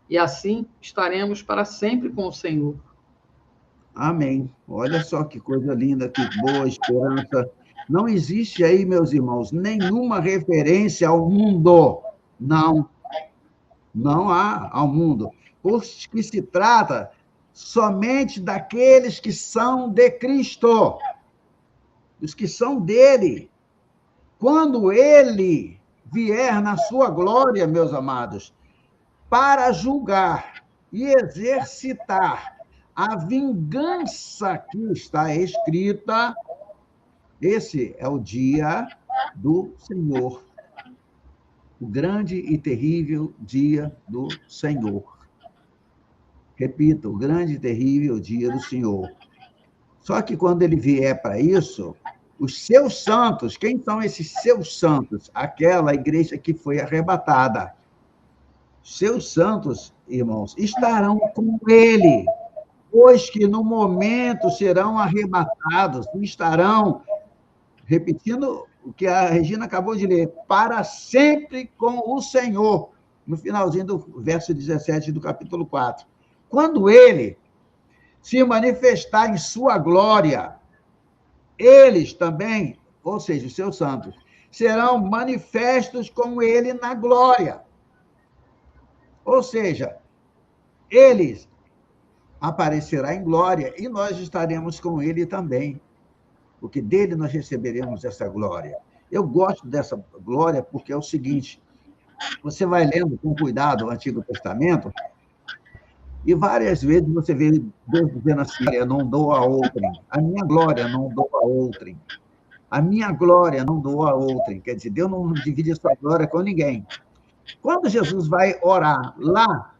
E assim estaremos para sempre com o Senhor. Amém. Olha só que coisa linda, que boa esperança. Não existe aí, meus irmãos, nenhuma referência ao mundo. Não. Não há ao mundo. Porque se trata somente daqueles que são de Cristo. Os que são dele. Quando ele vier na sua glória, meus amados, para julgar e exercitar a vingança que está escrita, esse é o dia do Senhor. O grande e terrível dia do Senhor. Repito, o grande e terrível dia do Senhor. Só que quando ele vier para isso, os seus santos, quem são esses seus santos? Aquela igreja que foi arrebatada. Seus santos, irmãos, estarão com ele, pois que no momento serão arrebatados, estarão, repetindo o que a Regina acabou de ler, para sempre com o Senhor, no finalzinho do verso 17 do capítulo 4. Quando ele se manifestar em sua glória, eles também, ou seja, os seus santos, serão manifestos com ele na glória. Ou seja, eles aparecerá em glória e nós estaremos com ele também, porque dele nós receberemos essa glória. Eu gosto dessa glória porque é o seguinte, você vai lendo com cuidado o Antigo Testamento e várias vezes você vê Deus dizendo assim, eu não dou a outrem, a minha glória não dou a outrem, a minha glória não dou a outrem, quer dizer, Deus não divide a sua glória com ninguém. Quando Jesus vai orar lá,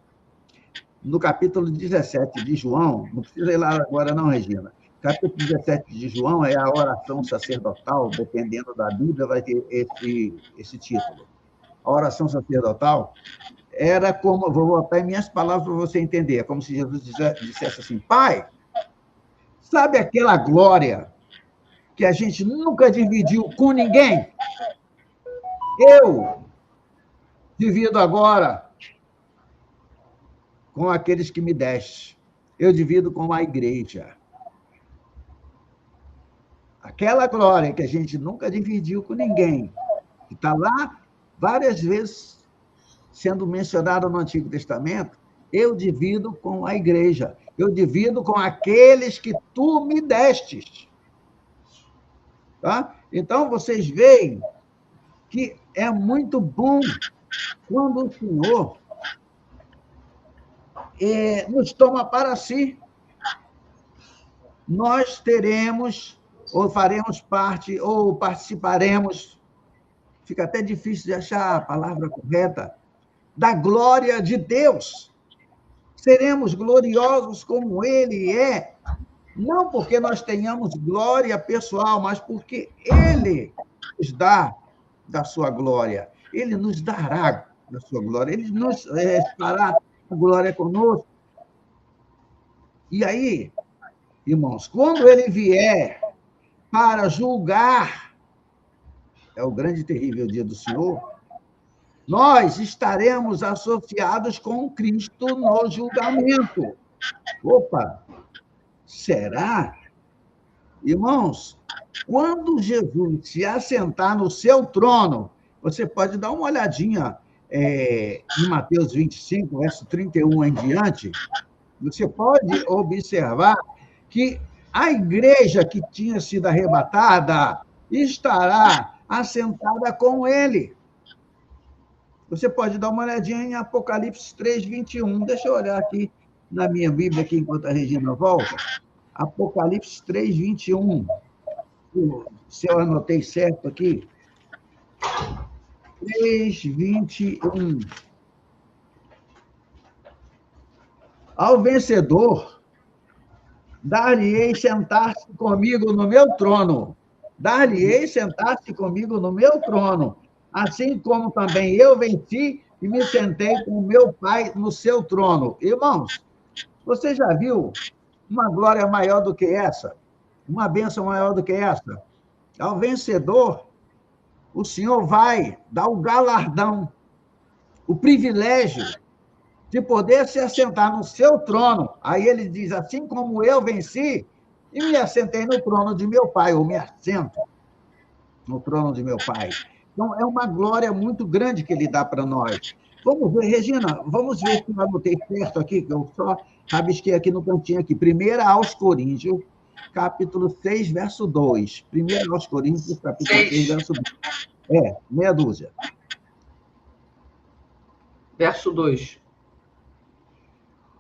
no capítulo 17 de João, não precisa ir lá agora não, Regina, capítulo 17 de João é a oração sacerdotal, dependendo da Bíblia, vai ter esse título. A oração sacerdotal era como, vou botar em minhas palavras para você entender, é como se Jesus dissesse assim, Pai, sabe aquela glória que a gente nunca dividiu com ninguém? Eu divido agora com aqueles que me deste. Eu divido com a igreja. Aquela glória que a gente nunca dividiu com ninguém, que está lá várias vezes sendo mencionada no Antigo Testamento, eu divido com a igreja. Eu divido com aqueles que tu me destes. Tá? Então, vocês veem que é muito bom quando o Senhor nos toma para si. Nós teremos, ou faremos parte, ou participaremos, fica até difícil de achar a palavra correta, da glória de Deus. Seremos gloriosos como Ele é, não porque nós tenhamos glória pessoal, mas porque Ele nos dá da sua glória. Ele nos dará da sua glória. Ele nos fará a glória conosco. E aí, irmãos, quando Ele vier para julgar, é o grande e terrível dia do Senhor, nós estaremos associados com Cristo no julgamento. Opa! Será? Irmãos, quando Jesus se assentar no seu trono, você pode dar uma olhadinha em Mateus 25, verso 31 em diante, você pode observar que a igreja que tinha sido arrebatada estará assentada com ele. Você pode dar uma olhadinha em Apocalipse 3, 21. Deixa eu olhar aqui na minha Bíblia, aqui, enquanto a Regina volta. Apocalipse 3, 21. Se eu anotei certo aqui. 3, 21. Ao vencedor, dar-lhe-ei sentar-se comigo no meu trono. Dar-lhe-ei sentar-se comigo no meu trono. Assim como também eu venci e me sentei com o meu Pai no seu trono. Irmãos, você já viu uma glória maior do que essa? Uma bênção maior do que essa? Ao vencedor, o Senhor vai dar o galardão, o privilégio de poder se assentar no seu trono. Aí ele diz, assim como eu venci e me assentei no trono de meu Pai, ou me assento no trono de meu Pai. Então, é uma glória muito grande que ele dá para nós. Vamos ver, Regina, vamos ver se eu anotei certo aqui, que eu só rabisquei aqui no cantinho aqui. 1 aos Coríntios, capítulo 6, verso 2. 1 aos Coríntios, capítulo 6, verso 2. Meia dúzia. Verso 2.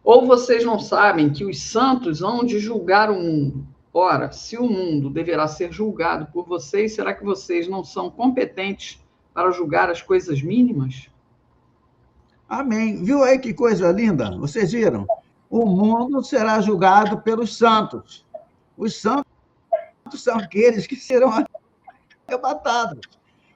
Ou vocês não sabem que os santos hão de julgar o mundo? Ora, se o mundo deverá ser julgado por vocês, será que vocês não são competentes para julgar as coisas mínimas? Amém. Viu aí que coisa linda? Vocês viram? O mundo será julgado pelos santos. Os santos são aqueles que serão arrebatados.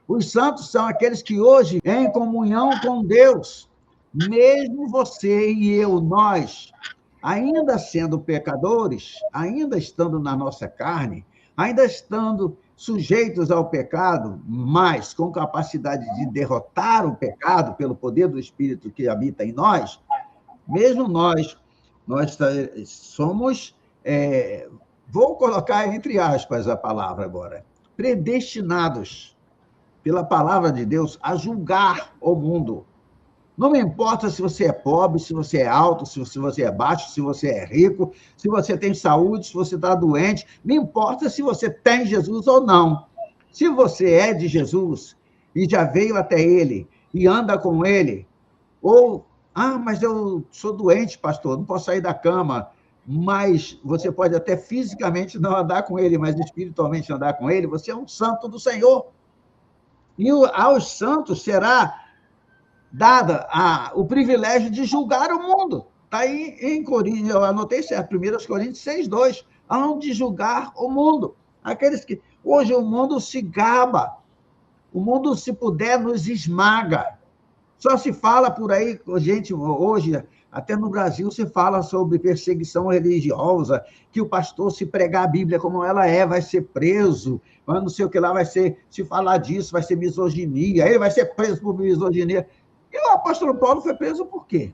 Os santos são aqueles que hoje, em comunhão com Deus, mesmo você e eu, nós, ainda sendo pecadores, ainda estando na nossa carne, ainda estando sujeitos ao pecado, mas com capacidade de derrotar o pecado pelo poder do Espírito que habita em nós, mesmo nós somos, vou colocar entre aspas a palavra agora, predestinados pela palavra de Deus a julgar o mundo. Não me importa se você é pobre, se você é alto, se você é baixo, se você é rico, se você tem saúde, se você está doente. Me importa se você tem Jesus ou não. Se você é de Jesus e já veio até ele e anda com ele, ou, mas eu sou doente, pastor, não posso sair da cama, mas você pode até fisicamente não andar com ele, mas espiritualmente andar com ele, você é um santo do Senhor. E aos santos será dada o privilégio de julgar o mundo. Está aí em Coríntios, eu anotei certo, 1 Coríntios 6, 2, hão de julgar o mundo. Aqueles que... Hoje o mundo se gaba, o mundo, se puder, nos esmaga. Só se fala por aí, gente, hoje, até no Brasil, se fala sobre perseguição religiosa, que o pastor, se pregar a Bíblia como ela vai ser preso, mas não sei o que lá, vai ser, se falar disso, vai ser misoginia, ele vai ser preso por misoginia. E o apóstolo Paulo foi preso por quê?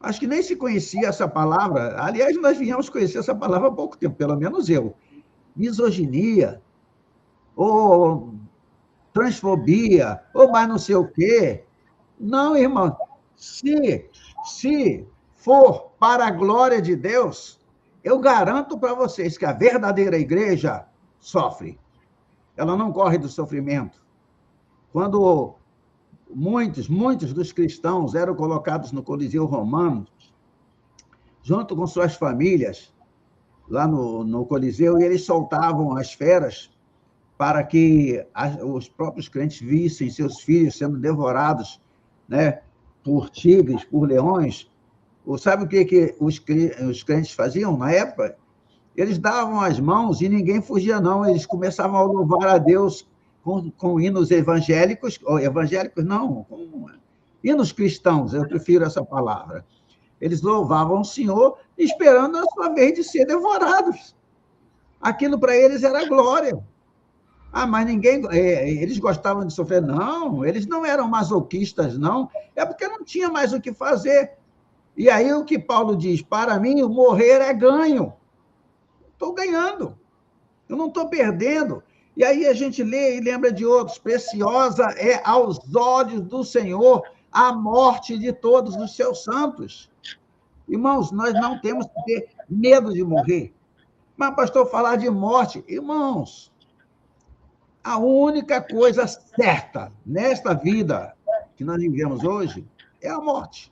Acho que nem se conhecia essa palavra. Aliás, nós viemos conhecer essa palavra há pouco tempo, pelo menos eu. Misoginia, ou transfobia, ou mais não sei o quê. Não, irmão. Se for para a glória de Deus, eu garanto para vocês que a verdadeira igreja sofre. Ela não corre do sofrimento. Quando muitos dos cristãos eram colocados no Coliseu Romano, junto com suas famílias, lá no Coliseu, e eles soltavam as feras para que os próprios crentes vissem seus filhos sendo devorados, né, por tigres, por leões. Sabe o que os crentes faziam na época? Eles davam as mãos e ninguém fugia, não. Eles começavam a louvar a Deus com hinos evangélicos, ou evangélicos não, com hinos cristãos, eu prefiro essa palavra. Eles louvavam o Senhor esperando a sua vez de ser devorados. Aquilo para eles era glória. Mas ninguém. Eles gostavam de sofrer. Não, eles não eram masoquistas, não. É porque não tinha mais o que fazer. E aí o que Paulo diz? Para mim, o morrer é ganho. Estou ganhando. Eu não estou perdendo. E aí a gente lê e lembra de outros. Preciosa é aos olhos do Senhor a morte de todos os seus santos. Irmãos, nós não temos que ter medo de morrer. Mas, pastor, falar de morte, irmãos, a única coisa certa nesta vida que nós vivemos hoje é a morte.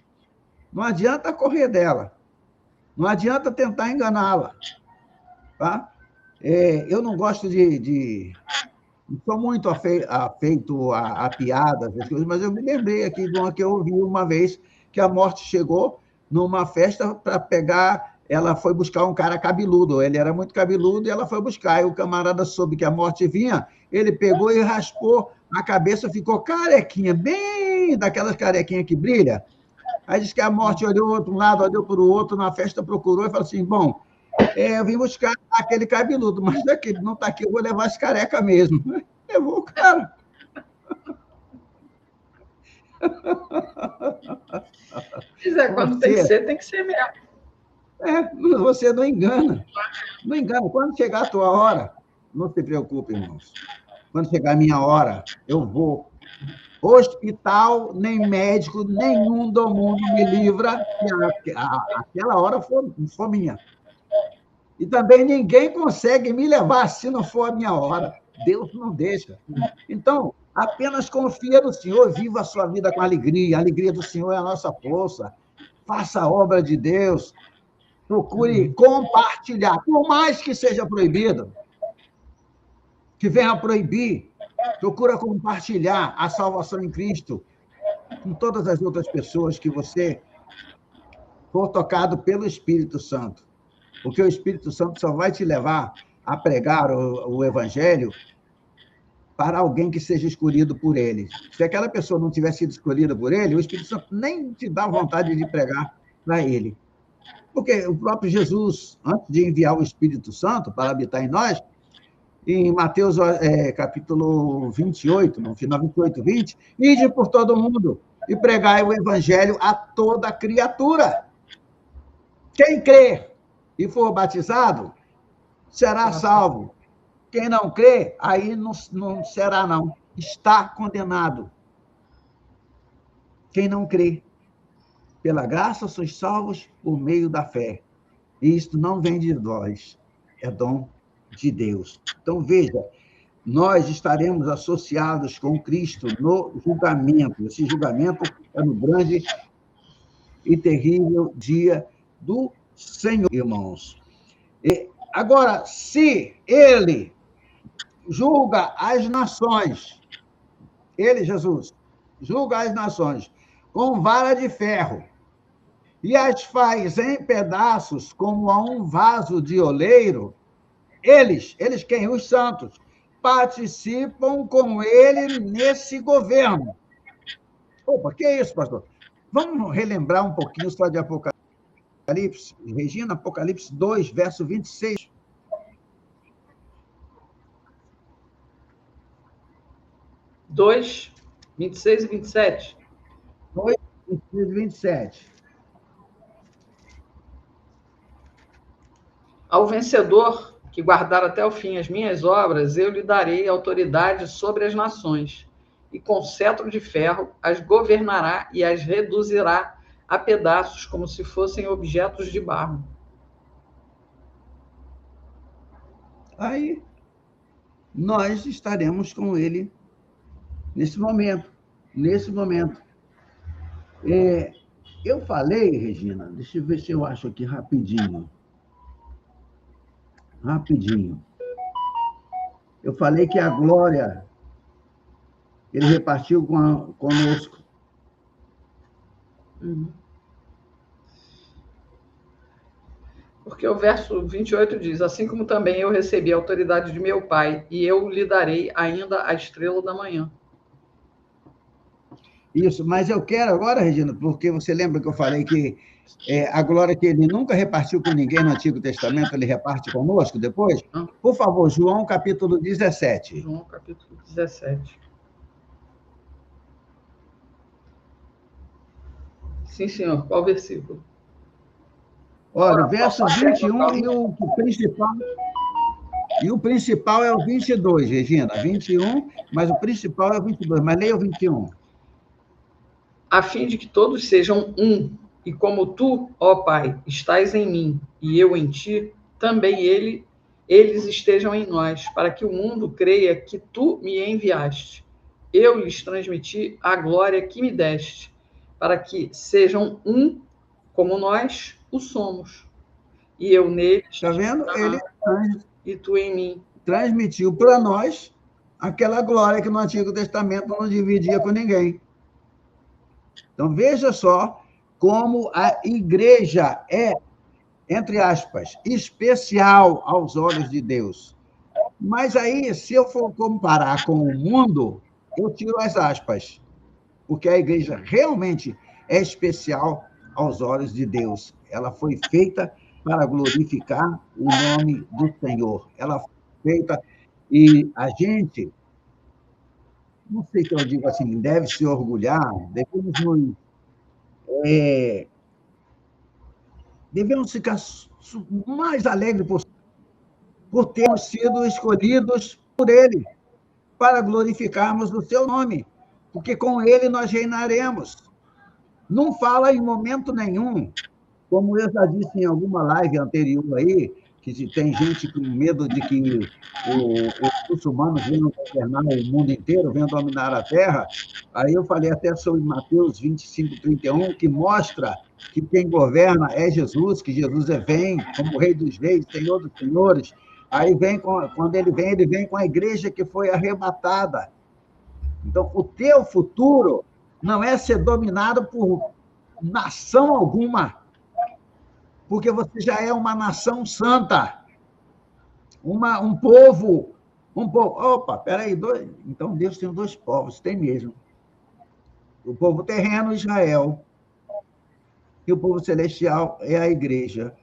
Não adianta correr dela. Não adianta tentar enganá-la. Tá? Eu não gosto não sou muito afeito a piadas, mas eu me lembrei aqui de uma que eu ouvi uma vez, que a morte chegou numa festa para pegar. Ela foi buscar um cara cabeludo, ele era muito cabeludo, e ela foi buscar. E o camarada soube que a morte vinha, ele pegou e raspou a cabeça, ficou carequinha, bem daquelas carequinhas que brilha. Aí diz que a morte olhou para um lado, olhou para o outro, na festa procurou e falou assim: bom, eu vim buscar aquele cabeludo, mas daqui não está aqui, eu vou levar esse careca mesmo. Levou o cara. Quando tem que ser mesmo. Você não engana. Não engana. Quando chegar a tua hora, não se preocupe, irmãos. Quando chegar a minha hora, eu vou. Hospital, nem médico, nenhum do mundo me livra que aquela hora for minha. E também ninguém consegue me levar se não for a minha hora. Deus não deixa. Então, apenas confia no Senhor, viva a sua vida com alegria. A alegria do Senhor é a nossa força. Faça a obra de Deus. Procure compartilhar, por mais que seja proibido, que venha a proibir, procura compartilhar a salvação em Cristo com todas as outras pessoas que você for tocado pelo Espírito Santo. Porque o Espírito Santo só vai te levar a pregar o Evangelho para alguém que seja escolhido por ele. Se aquela pessoa não tiver sido escolhida por ele, o Espírito Santo nem te dá vontade de pregar para ele. Porque o próprio Jesus, antes de enviar o Espírito Santo para habitar em nós, em Mateus capítulo 28, no final 28, 20, ide por todo mundo e pregai o Evangelho a toda criatura. Quem crê e for batizado, será salvo. Quem não crê, aí não será, não. Está condenado. Quem não crê. Pela graça sois salvos por meio da fé. E isto não vem de nós, é dom de Deus. Então, veja, nós estaremos associados com Cristo no julgamento. Esse julgamento é no grande e terrível dia do Senhor, irmãos. Agora, se ele julga as nações, ele, Jesus, julga as nações com vara de ferro e as faz em pedaços como a um vaso de oleiro, eles quem? Os santos, participam com ele nesse governo. Opa, que é isso, pastor? Vamos relembrar um pouquinho só de Apocalipse. Regina, Apocalipse 2, verso 26. 2, 26 e 27. 2, 26 e 27. Ao vencedor que guardar até o fim as minhas obras, eu lhe darei autoridade sobre as nações, e com cetro de ferro as governará e as reduzirá a pedaços como se fossem objetos de barro. Aí nós estaremos com ele nesse momento. Nesse momento. Eu falei, Regina, deixa eu ver se eu acho aqui rapidinho. Rapidinho. Eu falei que a glória ele repartiu conosco. Porque o verso 28 diz: assim como também eu recebi a autoridade de meu Pai, e eu lhe darei ainda a estrela da manhã. Isso, mas eu quero agora, Regina, porque você lembra que eu falei que a glória que ele nunca repartiu com ninguém no Antigo Testamento, ele reparte conosco depois? Por favor, João capítulo 17. João capítulo 17. Sim, senhor. Qual versículo? Olha, o verso 21 e o principal é o 22, Regina. 21, mas o principal é o 22. Mas leia o 21. A fim de que todos sejam um, e como tu, ó Pai, estás em mim e eu em ti, também eles estejam em nós, para que o mundo creia que tu me enviaste. Eu lhes transmiti a glória que me deste, para que sejam um, como nós o somos. E eu neles, está vendo? Ele e tu em mim. Transmitiu para nós aquela glória que no Antigo Testamento não dividia com ninguém. Então, veja só como a igreja é, entre aspas, especial aos olhos de Deus. Mas aí, se eu for comparar com o mundo, eu tiro as aspas, porque a igreja realmente é especial aos olhos de Deus. Ela foi feita para glorificar o nome do Senhor. Ela foi feita, e a gente, não sei se eu digo assim, deve se orgulhar, devemos ficar o mais alegres por termos sido escolhidos por Ele, para glorificarmos o seu nome, porque com Ele nós reinaremos. Não fala em momento nenhum, como eu já disse em alguma live anterior aí, que tem gente com medo de que os muçulmanos venham governar o mundo inteiro, venham dominar a Terra. Aí eu falei até sobre Mateus 25, 31, que mostra que quem governa é Jesus, que Jesus vem como Rei dos Reis, Senhor dos Senhores. Aí quando ele vem com a igreja que foi arrebatada. Então, o teu futuro não é ser dominado por nação alguma, porque você já é uma nação santa, um povo. Opa, peraí, então Deus tem dois povos, tem mesmo. O povo terreno, Israel, e o povo celestial é a igreja.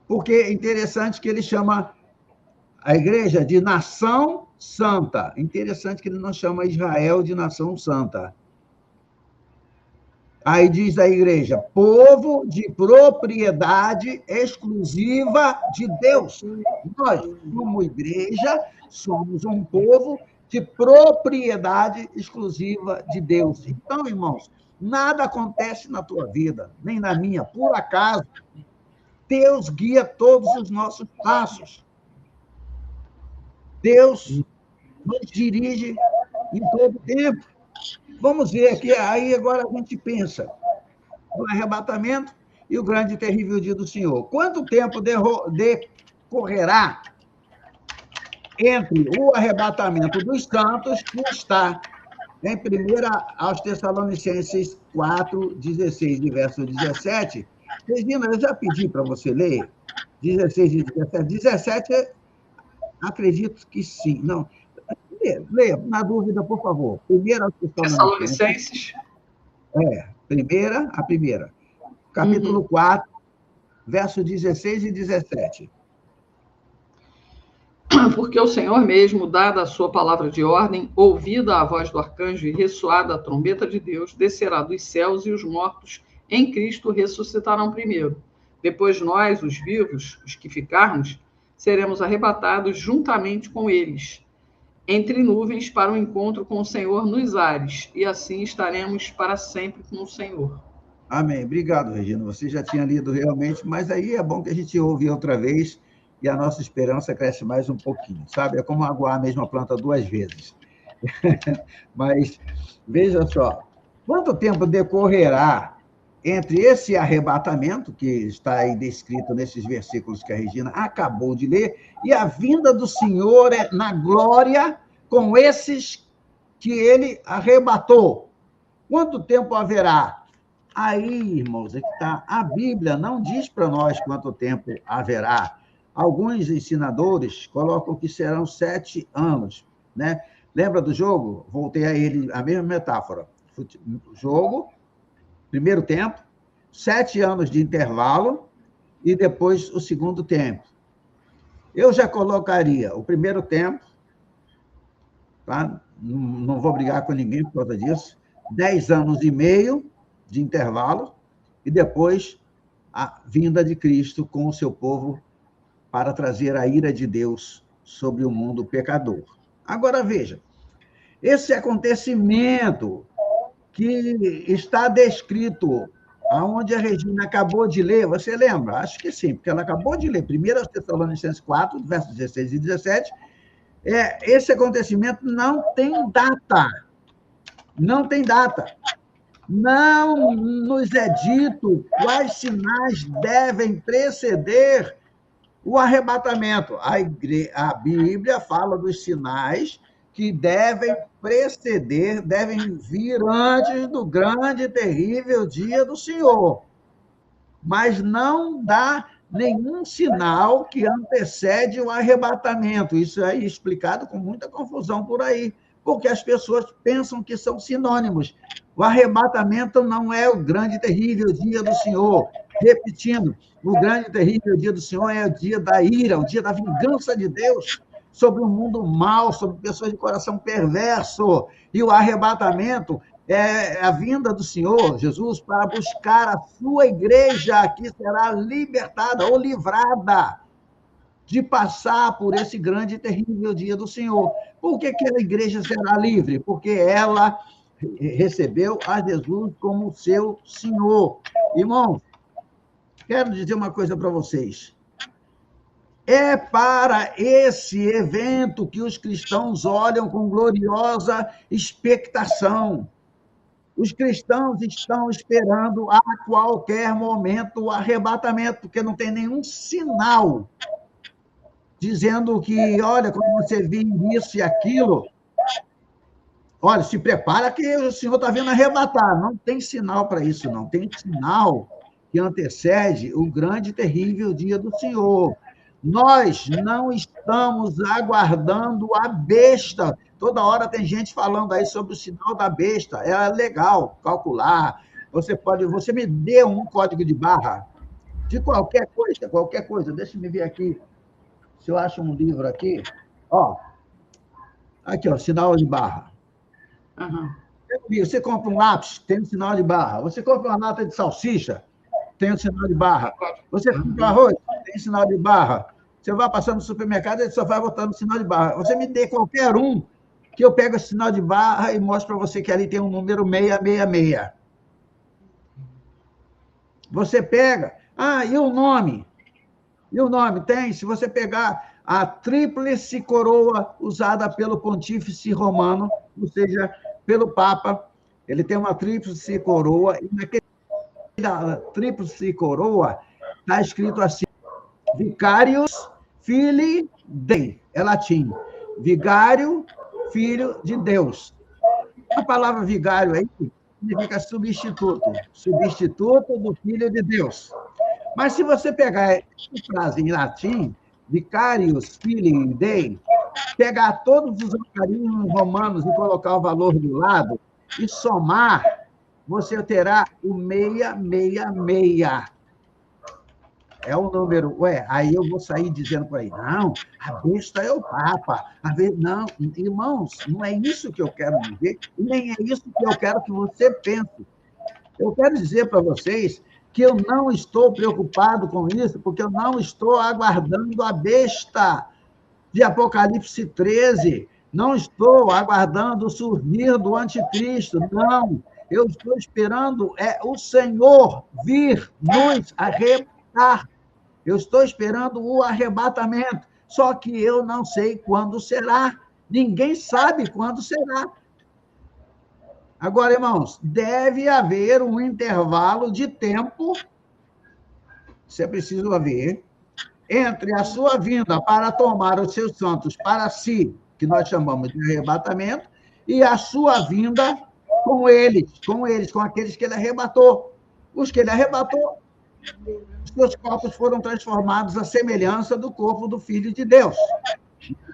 Porque é interessante que ele chama a igreja de nação santa. Interessante que ele não chama Israel de nação santa. Aí diz a igreja, povo de propriedade exclusiva de Deus. Nós, como igreja, somos um povo de propriedade exclusiva de Deus. Então, irmãos, nada acontece na tua vida, nem na minha, por acaso. Deus guia todos os nossos passos. Deus nos dirige em todo tempo. Vamos ver aqui, aí agora a gente pensa no arrebatamento e o grande e terrível dia do Senhor. Quanto tempo decorrerá entre o arrebatamento dos santos, que está em 1 aos Tessalonicenses 4, 16 e verso 17? Regina, eu já pedi para você ler 16 e 17. 17, acredito que sim. Não, leia, na dúvida, por favor. 1 aos Tessalonicenses. A primeira. Capítulo 4, verso 16 e 17. Porque o Senhor mesmo, dada a sua palavra de ordem, ouvida a voz do arcanjo e ressoada a trombeta de Deus, descerá dos céus e os mortos em Cristo ressuscitarão primeiro. Depois nós, os vivos, os que ficarmos, seremos arrebatados juntamente com eles, entre nuvens para o encontro com o Senhor nos ares, e assim estaremos para sempre com o Senhor. Amém. Obrigado, Regina. Você já tinha lido realmente, mas aí é bom que a gente ouve outra vez e a nossa esperança cresce mais um pouquinho, sabe? É como aguar a mesma planta duas vezes. Mas veja só, quanto tempo decorrerá entre esse arrebatamento, que está aí descrito nesses versículos que a Regina acabou de ler, e a vinda do Senhor na glória com esses que ele arrebatou? Quanto tempo haverá? Aí, irmãos, é que está. A Bíblia não diz para nós quanto tempo haverá. Alguns ensinadores colocam que serão 7 anos, né? Lembra do jogo? Voltei a ele, a mesma metáfora. Jogo, primeiro tempo, 7 anos de intervalo e depois o segundo tempo. Eu já colocaria o primeiro tempo, tá? Não vou brigar com ninguém por causa disso, 10 anos e meio de intervalo e depois a vinda de Cristo com o seu povo para trazer a ira de Deus sobre o mundo pecador. Agora veja, esse acontecimento que está descrito aonde a Regina acabou de ler, você lembra? Acho que sim, porque ela acabou de ler 1 Tessalonicenses 4, versos 16 e 17. Esse acontecimento não tem data. Não tem data. Não nos é dito quais sinais devem preceder o arrebatamento. A Bíblia fala dos sinais que devem preceder, devem vir antes do grande e terrível dia do Senhor. Mas não dá nenhum sinal que antecede o arrebatamento. Isso é explicado com muita confusão por aí, porque as pessoas pensam que são sinônimos. O arrebatamento não é o grande e terrível dia do Senhor. Repetindo, o grande e terrível dia do Senhor é o dia da ira, o dia da vingança de Deus sobre o mundo mau, sobre pessoas de coração perverso. E o arrebatamento é a vinda do Senhor Jesus para buscar a sua igreja, que será libertada ou livrada de passar por esse grande e terrível dia do Senhor. Por que a igreja será livre? Porque ela recebeu a Jesus como seu Senhor. Irmãos, quero dizer uma coisa para vocês. É para esse evento que os cristãos olham com gloriosa expectação. Os cristãos estão esperando a qualquer momento o arrebatamento, porque não tem nenhum sinal dizendo que, olha, quando você vir isso e aquilo, olha, se prepara que o Senhor está vindo arrebatar. Não tem sinal para isso, não. Tem sinal que antecede o grande e terrível dia do Senhor. Nós não estamos aguardando a besta. Toda hora tem gente falando aí sobre o sinal da besta. É legal calcular. Você me dê um código de barra de qualquer coisa. Deixa eu ver aqui. Se eu acho um livro aqui. Aqui, sinal de barra. Uhum. Você compra um lápis, tem um sinal de barra. Você compra uma lata de salsicha, tem um sinal de barra. Você compra arroz, tem sinal de barra. Você vai passando no supermercado, ele só vai botando sinal de barra. Você me dê qualquer um, que eu pego esse sinal de barra e mostro para você que ali tem um número 666. Você pega. E o nome? E o nome? Tem. Se você pegar a tríplice coroa usada pelo pontífice romano, ou seja, pelo Papa, ele tem uma tríplice coroa, e naquela tríplice coroa está escrito assim: Vicarius Filii Dei, é latim. Vigário, filho de Deus. A palavra vigário aí significa substituto do filho de Deus. Mas se você pegar essa frase em latim, Vicarius Filii Dei, pegar todos os algarismos romanos e colocar o valor do lado e somar, você terá o 666. É o número. Aí eu vou sair dizendo por aí, não, a besta é o Papa. Não, irmãos, não é isso que eu quero dizer, nem é isso que eu quero que você pense. Eu quero dizer para vocês que eu não estou preocupado com isso, porque eu não estou aguardando a besta de Apocalipse 13. Não estou aguardando o surgir do anticristo, não. Eu estou esperando o Senhor vir nos arrebatar. Eu estou esperando o arrebatamento. Só que eu não sei quando será. Ninguém sabe quando será. Agora, irmãos, deve haver um intervalo de tempo, isso é preciso haver, entre a sua vinda para tomar os seus santos para si, que nós chamamos de arrebatamento, e a sua vinda com eles, com aqueles que ele arrebatou. Os que ele arrebatou, os seus corpos foram transformados à semelhança do corpo do Filho de Deus.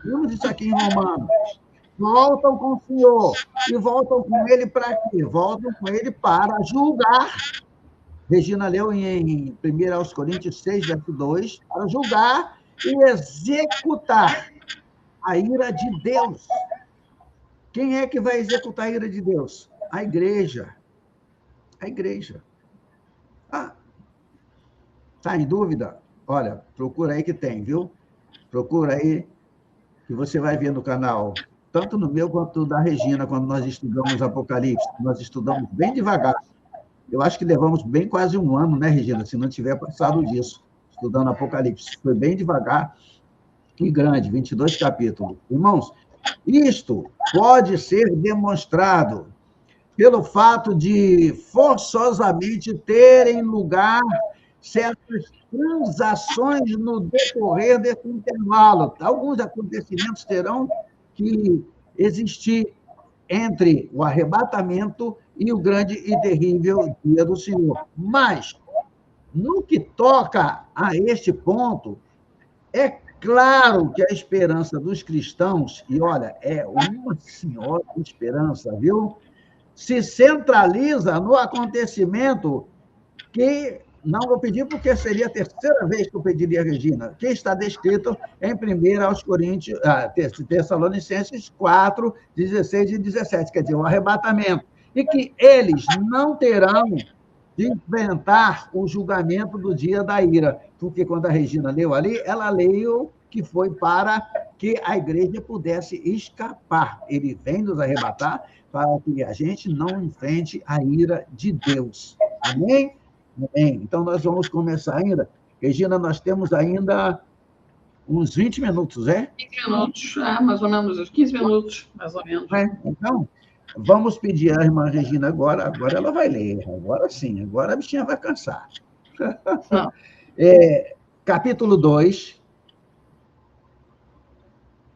Vimos isso aqui em Romanos. Voltam com o Senhor. E voltam com ele para quê? Voltam com ele para julgar. Regina leu em 1 Coríntios 6, verso 2, para julgar e executar a ira de Deus. Quem é que vai executar a ira de Deus? A igreja. A igreja. Está em dúvida? Olha, procura aí que tem, viu? Procura aí, que você vai ver no canal, tanto no meu quanto da Regina, quando nós estudamos Apocalipse. Nós estudamos bem devagar. Eu acho que levamos bem quase um ano, né, Regina? Se não tiver passado disso, estudando Apocalipse. Foi bem devagar e grande, 22 capítulos. Irmãos, isto pode ser demonstrado pelo fato de forçosamente terem lugar certas transações no decorrer desse intervalo. Alguns acontecimentos terão que existir entre o arrebatamento e o grande e terrível dia do Senhor. Mas, no que toca a este ponto, é claro que a esperança dos cristãos, e olha, é uma senhora esperança, viu? Se centraliza no acontecimento que, não vou pedir porque seria a terceira vez que eu pediria a Regina, que está descrito em 1 Tessalonicenses 4, 16 e 17, quer dizer, o arrebatamento, e que eles não terão de enfrentar o julgamento do dia da ira, porque quando a Regina leu ali, ela leu que foi para que a igreja pudesse escapar. Ele vem nos arrebatar para que a gente não enfrente a ira de Deus. Amém? Amém. Então, nós vamos começar ainda. Regina, nós temos ainda uns 20 minutos, é? 15 minutos, mais ou menos, uns 15 minutos, mais ou menos. Então, vamos pedir à irmã Regina agora ela vai ler, agora sim, agora a bichinha vai cansar. Capítulo 2,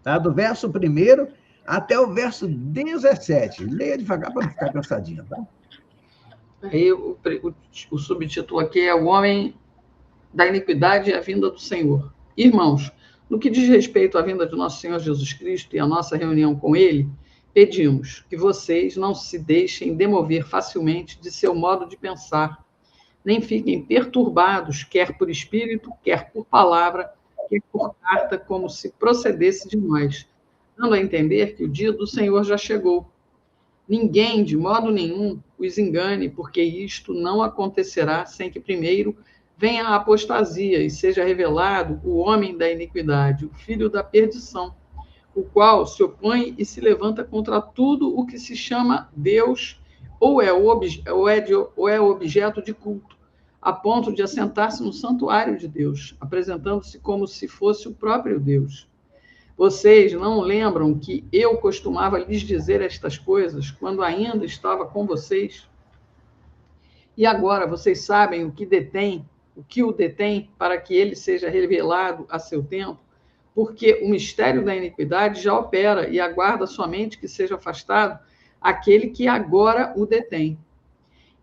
tá? Do verso 1 até o verso 17. Leia devagar para não ficar cansadinha, tá? Aí o subtítulo aqui é O Homem da Iniquidade e a Vinda do Senhor. Irmãos, no que diz respeito à vinda de nosso Senhor Jesus Cristo e à nossa reunião com Ele, pedimos que vocês não se deixem demover facilmente de seu modo de pensar, nem fiquem perturbados, quer por espírito, quer por palavra, quer por carta, como se procedesse de nós, dando a entender que o dia do Senhor já chegou. Ninguém, de modo nenhum, os engane, porque isto não acontecerá sem que primeiro venha a apostasia e seja revelado o homem da iniquidade, o filho da perdição, o qual se opõe e se levanta contra tudo o que se chama Deus ou é objeto de culto, a ponto de assentar-se no santuário de Deus, apresentando-se como se fosse o próprio Deus. Vocês não lembram que eu costumava lhes dizer estas coisas quando ainda estava com vocês? E agora vocês sabem o que o detém para que ele seja revelado a seu tempo? Porque o mistério da iniquidade já opera e aguarda somente que seja afastado aquele que agora o detém.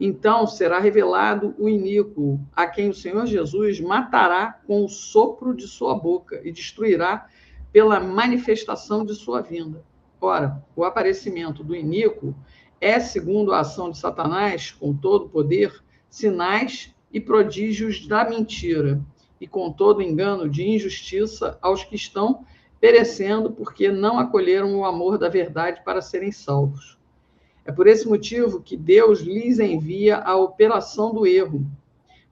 Então será revelado o iníquo, a quem o Senhor Jesus matará com o sopro de sua boca e destruirá pela manifestação de sua vinda. Ora, o aparecimento do iníquo é, segundo a ação de Satanás, com todo o poder, sinais e prodígios da mentira, e com todo engano de injustiça aos que estão perecendo porque não acolheram o amor da verdade para serem salvos. É por esse motivo que Deus lhes envia a operação do erro,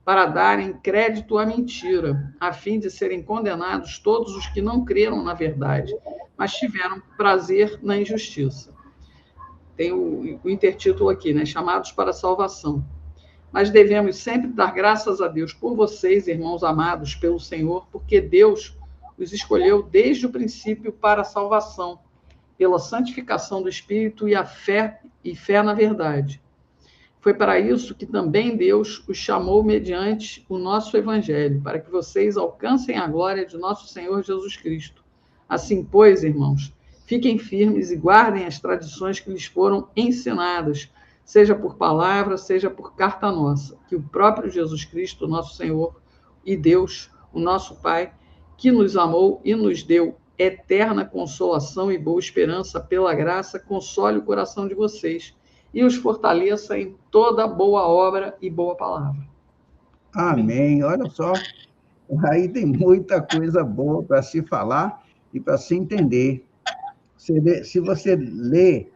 para darem crédito à mentira, a fim de serem condenados todos os que não creram na verdade, mas tiveram prazer na injustiça. Tem o intertítulo aqui, né? Chamados para a salvação. Mas devemos sempre dar graças a Deus por vocês, irmãos amados pelo Senhor, porque Deus os escolheu desde o princípio para a salvação, pela santificação do Espírito e fé na verdade. Foi para isso que também Deus os chamou mediante o nosso Evangelho, para que vocês alcancem a glória de nosso Senhor Jesus Cristo. Assim, pois, irmãos, fiquem firmes e guardem as tradições que lhes foram ensinadas, seja por palavra, seja por carta nossa, que o próprio Jesus Cristo, nosso Senhor, e Deus, o nosso Pai, que nos amou e nos deu eterna consolação e boa esperança pela graça, console o coração de vocês e os fortaleça em toda boa obra e boa palavra. Amém. Olha só, aí tem muita coisa boa para se falar e para se entender. Se você lê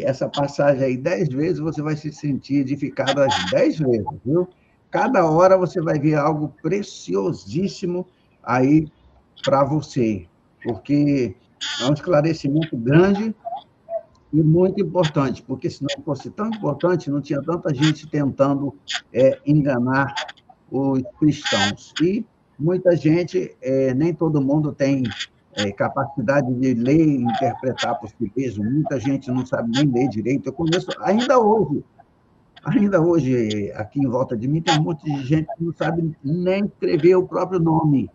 essa passagem aí 10 vezes, você vai se sentir edificado às 10 vezes, viu? Cada hora você vai ver algo preciosíssimo aí para você, porque é um esclarecimento grande e muito importante, porque se não fosse tão importante, não tinha tanta gente tentando enganar os cristãos. E muita gente, nem todo mundo tem capacidade de ler e interpretar português, muita gente não sabe nem ler direito. Eu conheço, ainda hoje, aqui em volta de mim, tem um monte de gente que não sabe nem escrever o próprio nome.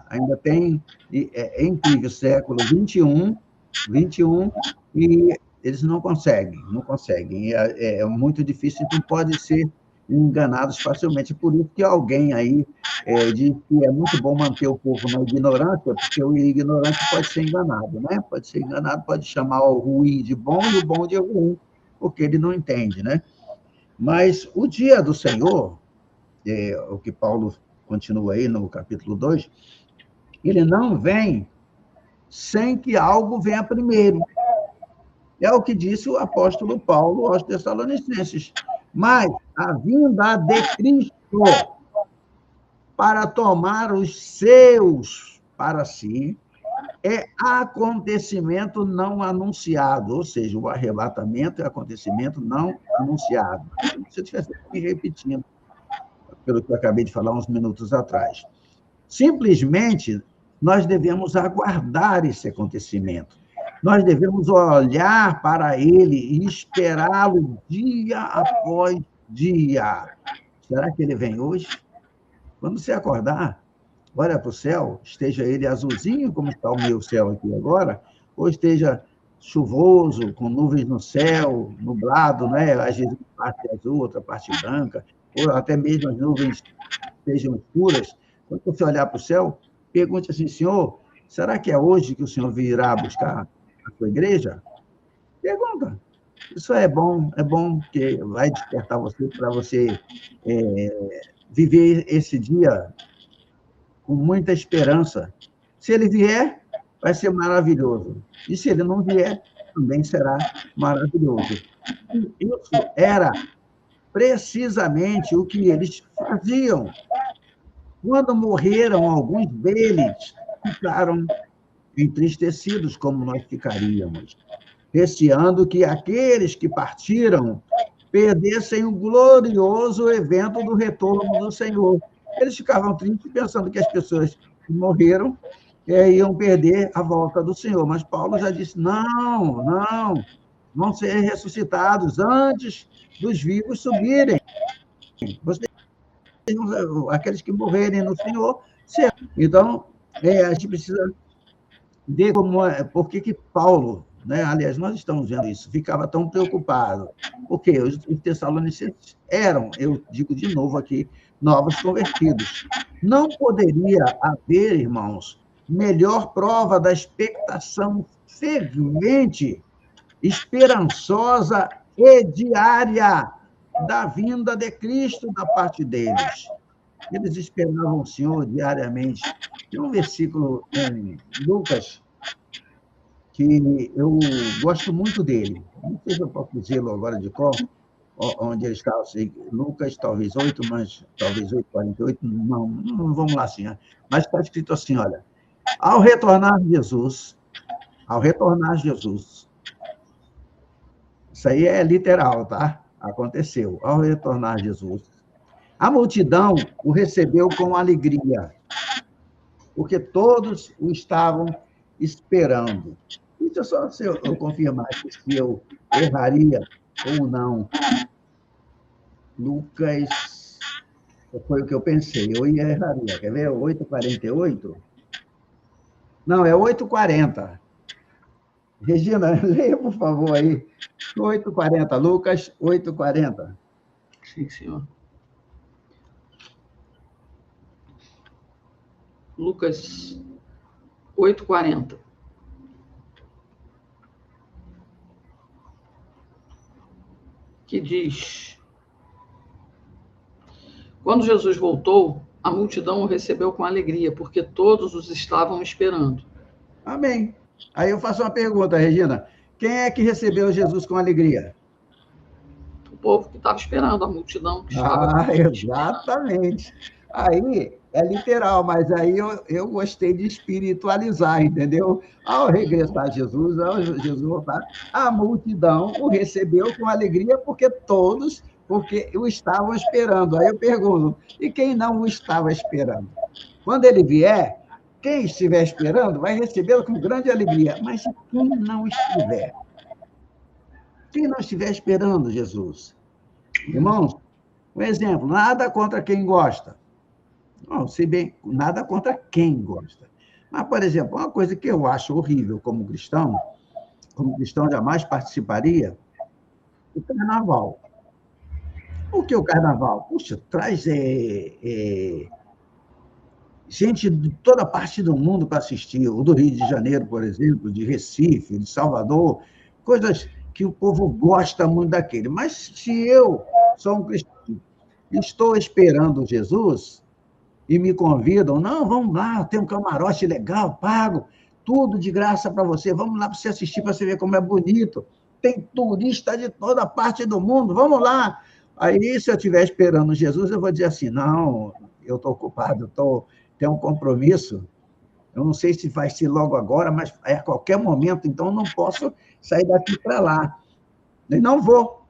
Ainda tem, é incrível, século XXI, e eles não conseguem. É muito difícil, então pode ser enganados facilmente. Por isso que alguém aí diz que é muito bom manter o povo na ignorância, porque o ignorante pode ser enganado, né? Pode ser enganado, pode chamar o ruim de bom e o bom de ruim, porque ele não entende, né? Mas o dia do Senhor, o que Paulo continua aí no capítulo 2, ele não vem sem que algo venha primeiro. É o que disse o apóstolo Paulo aos Tessalonicenses. Mas a vinda de Cristo para tomar os seus para si é acontecimento não anunciado, ou seja, o arrebatamento é acontecimento não anunciado. Se eu estivesse me repetindo, pelo que eu acabei de falar uns minutos atrás. Simplesmente, nós devemos aguardar esse acontecimento. Nós devemos olhar para ele e esperá-lo dia após dia. Será que ele vem hoje? Quando você acordar, olha para o céu, esteja ele azulzinho, como está o meu céu aqui agora, ou esteja chuvoso, com nuvens no céu, nublado, né? Às vezes uma parte azul, outra parte branca, ou até mesmo as nuvens sejam escuras. Quando você olhar para o céu, pergunte assim, Senhor, será que é hoje que o Senhor virá buscar a sua igreja? Pergunta. Isso é bom porque vai despertar você para você viver esse dia com muita esperança. Se ele vier, vai ser maravilhoso. E se ele não vier, também será maravilhoso. Isso era precisamente o que eles faziam. Quando morreram, alguns deles ficaram entristecidos, como nós ficaríamos, receando que aqueles que partiram perdessem o glorioso evento do retorno do Senhor. Eles ficavam tristes, pensando que as pessoas que morreram iam perder a volta do Senhor. Mas Paulo já disse, não, vão ser ressuscitados antes dos vivos subirem. Aqueles que morrerem no Senhor, certo. Então, a gente precisa ver por que Paulo, né? Aliás, nós estamos vendo isso, ficava tão preocupado, porque os tessalonicenses eram, eu digo de novo aqui, novos convertidos. Não poderia haver, irmãos, melhor prova da expectação fervente, esperançosa e diária da vinda de Cristo da parte deles. Eles esperavam o Senhor diariamente. Tem um versículo em Lucas que eu gosto muito dele. Não sei se eu posso dizê-lo agora de cor. onde ele está, assim, Lucas, talvez 8, mas talvez 8:48, não vamos lá assim. Mas está escrito assim, olha, ao retornar Jesus, isso aí é literal, tá? Aconteceu. Ao retornar Jesus, a multidão o recebeu com alegria, porque todos o estavam esperando. Deixa eu só se eu confirmar se eu erraria ou não. Lucas, foi o que eu pensei, eu erraria. Quer ver? 8:48? Não, é 8:40. Regina, leia, por favor, aí. 8:40, Lucas, 8:40. Sim, senhor. Lucas 8:40. Que diz: quando Jesus voltou, a multidão o recebeu com alegria, porque todos os estavam esperando. Amém. Aí eu faço uma pergunta, Regina. Quem é que recebeu Jesus com alegria? O povo que estava esperando, a multidão que estava. Exatamente. Aí é literal, mas aí eu gostei de espiritualizar, entendeu? Ao regressar Jesus, ao Jesus voltar, a multidão o recebeu com alegria, porque o estavam esperando. Aí eu pergunto, e quem não o estava esperando? Quando ele vier, quem estiver esperando vai recebê-lo com grande alegria, mas e quem não estiver? Quem não estiver esperando Jesus? Irmãos, um exemplo, nada contra quem gosta. Não, se bem, nada contra quem gosta. Mas, por exemplo, uma coisa que eu acho horrível como cristão jamais participaria, o carnaval. O que é o carnaval? Puxa, traz gente de toda parte do mundo para assistir. O do Rio de Janeiro, por exemplo, de Recife, de Salvador, coisas que o povo gosta muito daquele. Mas se eu sou um cristão e estou esperando Jesus e me convidam, não, vamos lá, tem um camarote legal, pago, tudo de graça para você, vamos lá para você assistir, para você ver como é bonito. Tem turista de toda parte do mundo, vamos lá. Aí, se eu estiver esperando Jesus, eu vou dizer assim, não, eu estou ocupado, tenho um compromisso, eu não sei se vai ser logo agora, mas é a qualquer momento, então eu não posso sair daqui para lá. E não vou.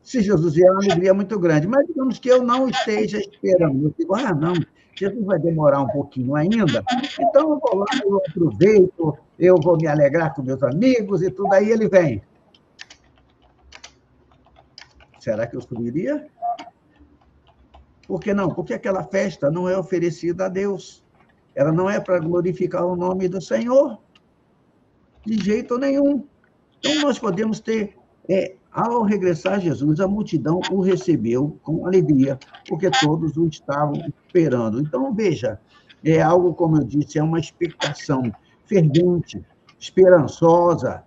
Se Jesus vier, é uma alegria muito grande. Mas digamos que eu não esteja esperando. Eu digo, não, Jesus vai demorar um pouquinho ainda, então eu vou lá, eu aproveito, eu vou me alegrar com meus amigos e tudo, aí ele vem. Será que eu subiria? Por que não? Porque aquela festa não é oferecida a Deus. Ela não é para glorificar o nome do Senhor. De jeito nenhum. Então, nós podemos ter, ao regressar Jesus, a multidão o recebeu com alegria, porque todos o estavam esperando. Então, veja, é algo, como eu disse, é uma expectação fervente, esperançosa,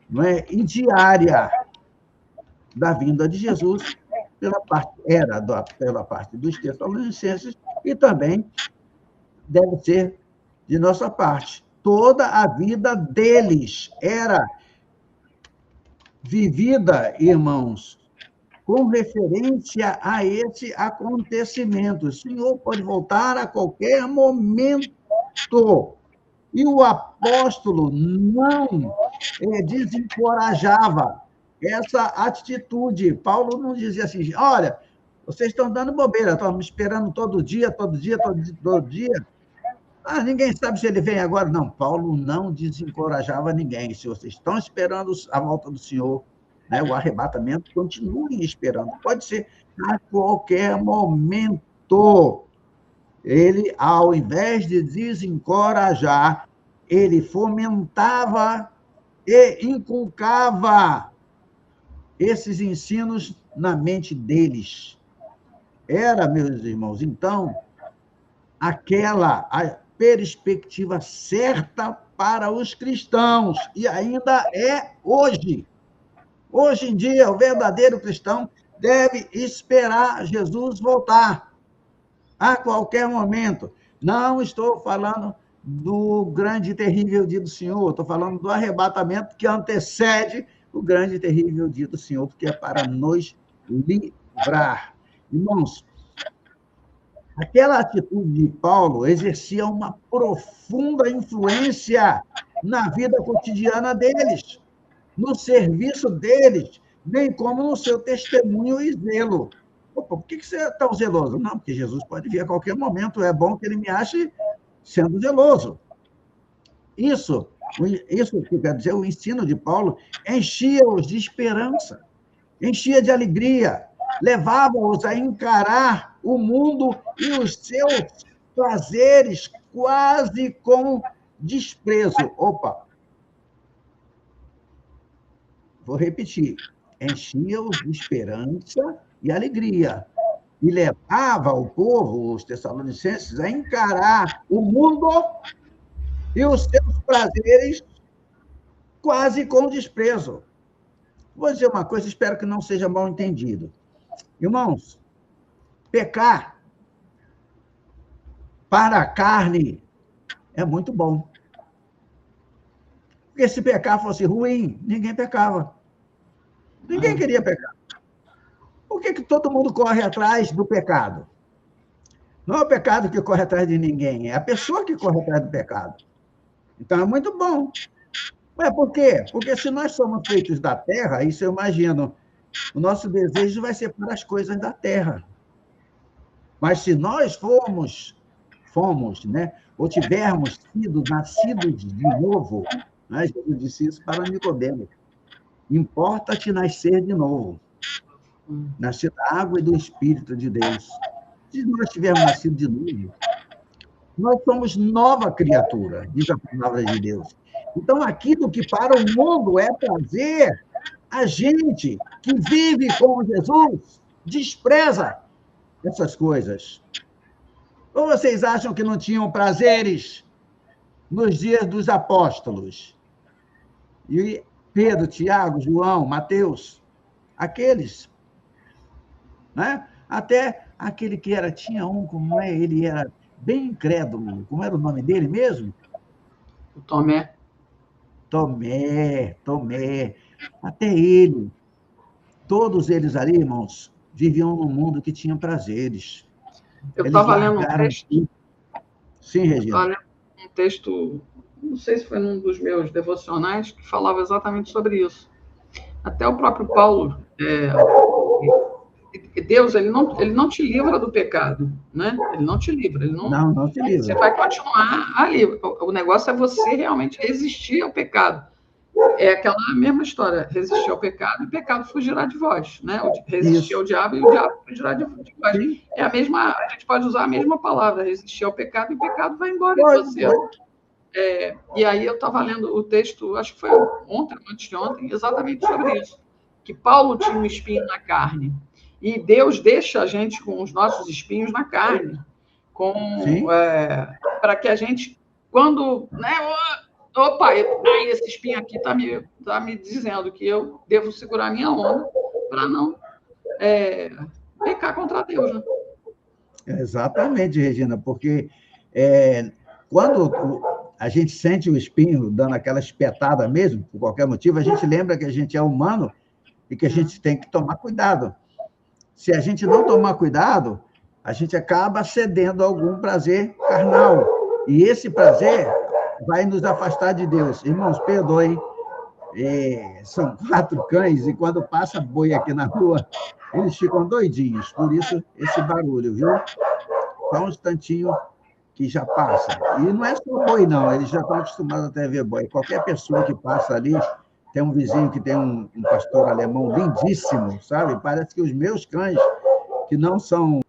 não é? E diária da vinda de Jesus, pela parte dos Tessalonicenses, e também deve ser de nossa parte. Toda a vida deles era vivida, irmãos, com referência a esse acontecimento. O Senhor pode voltar a qualquer momento. E o apóstolo não desencorajava essa atitude. Paulo não dizia assim, olha, vocês estão dando bobeira, estão me esperando todo dia. Ninguém sabe se ele vem agora. Não, Paulo não desencorajava ninguém. Se vocês estão esperando a volta do Senhor, né, o arrebatamento, continuem esperando. Pode ser a qualquer momento. Ele, ao invés de desencorajar, ele fomentava e inculcava esses ensinos na mente deles. Era, meus irmãos, então, aquela perspectiva certa para os cristãos, e ainda é hoje. Hoje em dia, o verdadeiro cristão deve esperar Jesus voltar a qualquer momento. Não estou falando do grande e terrível dia do Senhor, estou falando do arrebatamento que antecede o grande e terrível dia do Senhor, porque é para nos livrar. Irmãos, aquela atitude de Paulo exercia uma profunda influência na vida cotidiana deles, no serviço deles, bem como no seu testemunho e zelo. Opa, por que você é tão zeloso? Não, porque Jesus pode vir a qualquer momento, é bom que ele me ache sendo zeloso. Isso que quer dizer, o ensino de Paulo enchia-os de esperança, enchia de alegria, levava-os a encarar o mundo e os seus prazeres quase com desprezo. Opa! Vou repetir. Enchia-os de esperança e alegria, e levava o povo, os tessalonicenses, a encarar o mundo e os seus prazeres quase com desprezo. Vou dizer uma coisa, espero que não seja mal entendido. Irmãos, pecar para a carne é muito bom. Porque se pecar fosse ruim, ninguém pecava. Ninguém queria pecar. Por que todo mundo corre atrás do pecado? Não é o pecado que corre atrás de ninguém, é a pessoa que corre atrás do pecado. Então, é muito bom. Ué, por quê? Porque se nós somos feitos da terra, isso eu imagino, o nosso desejo vai ser para as coisas da terra. Mas se nós fomos, né, ou tivermos sido nascidos de novo, né, Jesus disse isso para Nicodemo, importa-te nascer de novo, nascer da água e do Espírito de Deus. Se nós tivermos nascido de novo, nós somos nova criatura, diz a palavra de Deus. Então, aquilo que para o mundo é prazer, a gente que vive com Jesus despreza essas coisas. Ou vocês acham que não tinham prazeres nos dias dos apóstolos? E Pedro, Tiago, João, Mateus, aqueles, né? Até aquele que tinha como é, ele era bem incrédulo, como era o nome dele mesmo? O Tomé. Tomé. Até ele, todos eles ali, irmãos, viviam num mundo que tinha prazeres. Eu estava lendo um texto. Sim, Regina. Estava lendo um texto, não sei se foi num dos meus devocionais, que falava exatamente sobre isso. Até o próprio Paulo, Deus, ele não te livra do pecado, né? Ele não te livra. Ele não te livra. Você vai continuar ali. O negócio é você realmente resistir ao pecado. É aquela mesma história, resistir ao pecado e o pecado fugirá de vós, né? Resistir ao diabo e o diabo fugirá de vós. Sim. É a mesma, a gente pode usar a mesma palavra, resistir ao pecado e o pecado vai embora de você. E aí eu estava lendo o texto, acho que foi ontem, antes de ontem, exatamente sobre isso, que Paulo tinha um espinho na carne, e Deus deixa a gente com os nossos espinhos na carne, para que a gente, quando... Né, opa, esse espinho aqui está me dizendo que eu devo segurar minha onda para não pecar contra Deus, né? Exatamente, Regina, porque quando a gente sente o espinho dando aquela espetada mesmo, por qualquer motivo, a gente lembra que a gente é humano e que a gente tem que tomar cuidado. Se a gente não tomar cuidado, a gente acaba cedendo a algum prazer carnal. E esse prazer vai nos afastar de Deus. Irmãos, perdoem, são 4 cães, e quando passa boi aqui na rua, eles ficam doidinhos. Por isso, esse barulho, viu? Só um instantinho que já passa. E não é só boi, não. Eles já estão acostumados até a ver boi. Qualquer pessoa que passa ali, tem um vizinho que tem um pastor alemão lindíssimo, sabe? Parece que os meus cães, que não são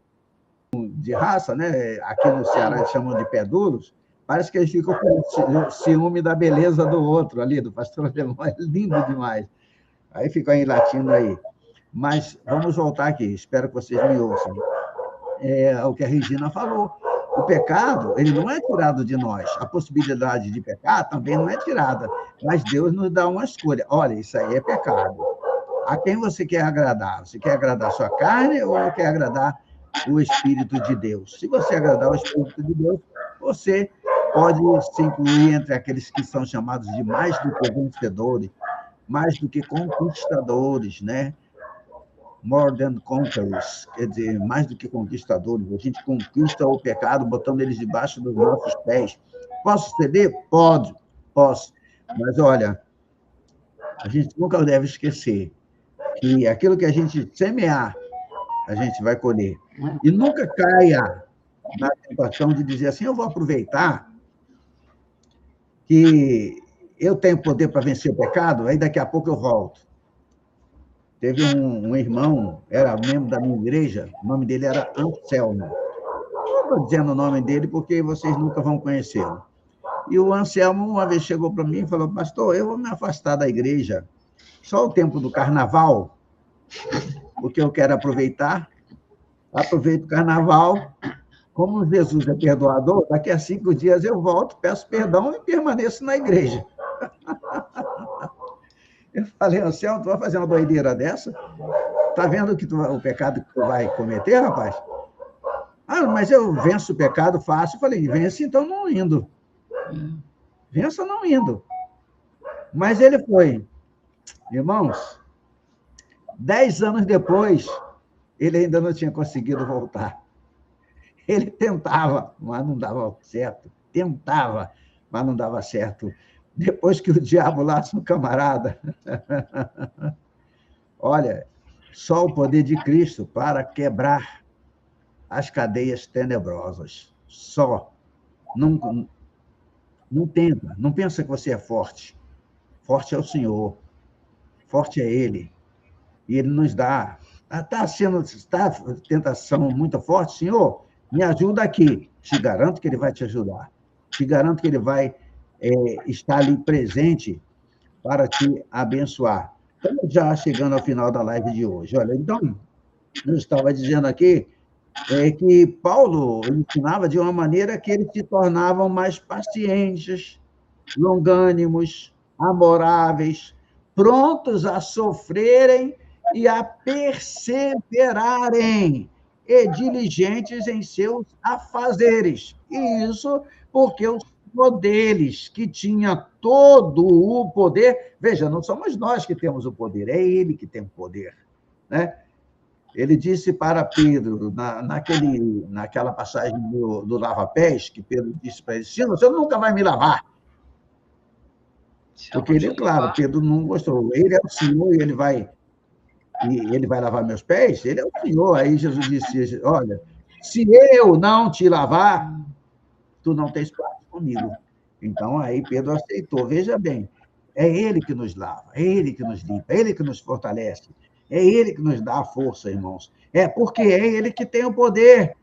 de raça, né? Aqui no Ceará eles chamam de pé duros, parece que eles ficam com ciúme da beleza do outro ali, do pastor alemão. É lindo demais. Aí ficam aí latindo aí. Mas vamos voltar aqui, espero que vocês me ouçam. É o que a Regina falou. O pecado, ele não é tirado de nós. A possibilidade de pecar também não é tirada. Mas Deus nos dá uma escolha. Olha, isso aí é pecado. A quem você quer agradar? Você quer agradar a sua carne ou quer agradar o Espírito de Deus? Se você agradar o Espírito de Deus, você pode se incluir entre aqueles que são chamados de mais do que vencedores, mais do que conquistadores, né? more than conquerors, quer dizer, mais do que conquistadores. A gente conquista o pecado botando eles debaixo dos nossos pés. Posso ceder? Posso. Mas, olha, a gente nunca deve esquecer que aquilo que a gente semear, a gente vai colher. E nunca caia na tentação de dizer assim, eu vou aproveitar que eu tenho poder para vencer o pecado, aí daqui a pouco eu volto. Teve um irmão, era membro da minha igreja, o nome dele era Anselmo. Não estou dizendo o nome dele porque vocês nunca vão conhecê-lo. E o Anselmo uma vez chegou para mim e falou, pastor, eu vou me afastar da igreja só o tempo do carnaval, porque eu quero aproveitar. Aproveito o carnaval, como Jesus é perdoador, daqui a 5 dias eu volto, peço perdão e permaneço na igreja. Eu falei, Anselmo, tu vai fazer uma doideira dessa? Tá vendo o pecado que tu vai cometer, rapaz? Ah, mas eu venço o pecado fácil. Eu falei, vence então não indo. Vença não indo. Mas ele foi. Irmãos, 10 anos depois, ele ainda não tinha conseguido voltar. Ele tentava, mas não dava certo. Tentava, mas não dava certo. Depois que o diabo laça um camarada. Olha, só o poder de Cristo para quebrar as cadeias tenebrosas. Só. Não tenta, não pensa que você é forte. Forte é o Senhor. Forte é Ele. E Ele nos dá. Está a tentação muito forte, Senhor? Me ajuda aqui. Te garanto que Ele vai te ajudar. Te garanto que Ele vai estar ali presente para te abençoar. Estamos já chegando ao final da live de hoje. Olha, então, eu estava dizendo aqui que Paulo ensinava de uma maneira que eles se tornavam mais pacientes, longânimos, amoráveis, prontos a sofrerem e a perseverarem, e diligentes em seus afazeres. E isso porque o Senhor deles, que tinha todo o poder, veja, não somos nós que temos o poder, é Ele que tem o poder, né? Ele disse para Pedro, naquela passagem do lava-pés, que Pedro disse para ele, Senhor, você nunca vai me lavar. Porque ele, claro, Pedro não gostou. Ele é o Senhor e ele vai lavar meus pés? Ele é o Senhor. Aí Jesus disse, olha, se eu não te lavar, tu não tens parte comigo. Então, aí Pedro aceitou. Veja bem, é Ele que nos lava, é Ele que nos limpa, é Ele que nos fortalece, é Ele que nos dá a força, irmãos. É porque é Ele que tem o poder.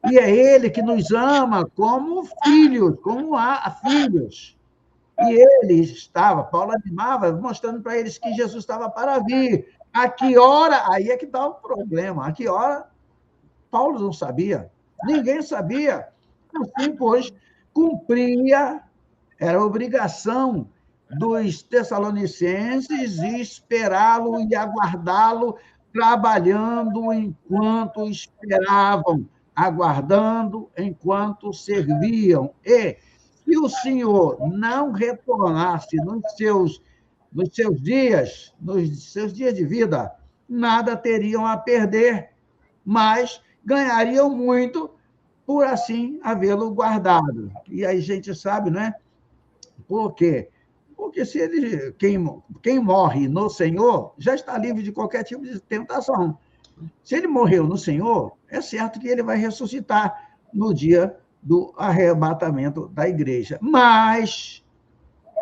E é Ele que nos ama como filhos, como filhos. E ele estava, Paulo animava, mostrando para eles que Jesus estava para vir. A que hora? Aí é que está o problema. A que hora? Paulo não sabia. Ninguém sabia. Assim, pois, cumpria, era obrigação dos tessalonicenses esperá-lo e aguardá-lo, trabalhando enquanto esperavam, aguardando enquanto serviam. E se o Senhor não retornasse nos seus dias de vida, nada teriam a perder, mas ganhariam muito por assim havê-lo guardado. E aí a gente sabe, né? Por quê? Porque quem morre no Senhor já está livre de qualquer tipo de tentação. Se ele morreu no Senhor, é certo que ele vai ressuscitar no dia do arrebatamento da igreja. Mas,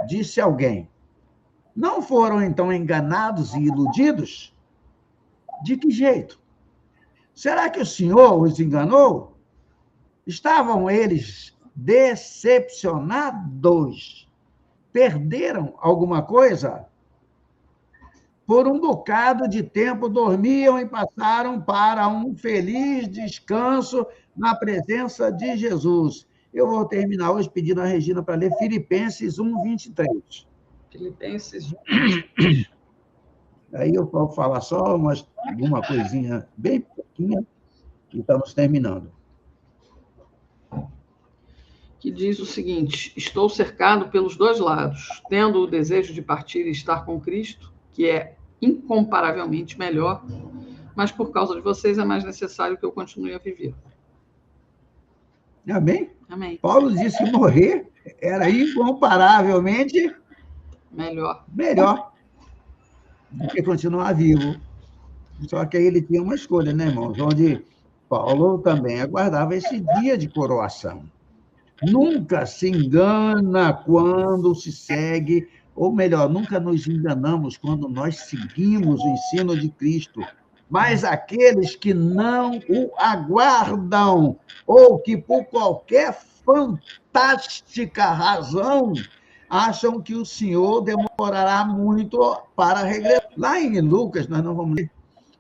disse alguém, não foram então enganados e iludidos? De que jeito? Será que o Senhor os enganou? Estavam eles decepcionados? Perderam alguma coisa? Por um bocado de tempo dormiam e passaram para um feliz descanso na presença de Jesus. Eu vou terminar hoje pedindo a Regina para ler Filipenses 1:23. Filipenses 1:23. Aí eu vou falar só alguma coisinha bem pouquinha e estamos terminando. Que diz o seguinte: estou cercado pelos dois lados, tendo o desejo de partir e estar com Cristo, que é incomparavelmente melhor, mas por causa de vocês é mais necessário que eu continue a viver. Amém? Amém. Paulo disse que morrer era incomparavelmente melhor do que continuar vivo. Só que aí ele tinha uma escolha, né, irmãos? Onde Paulo também aguardava esse dia de coroação. Nunca se engana quando se segue, ou melhor, nunca nos enganamos quando nós seguimos o ensino de Cristo. Mas aqueles que não o aguardam, ou que por qualquer fantástica razão acham que o Senhor demorará muito para regressar. Lá em Lucas, nós não vamos ler,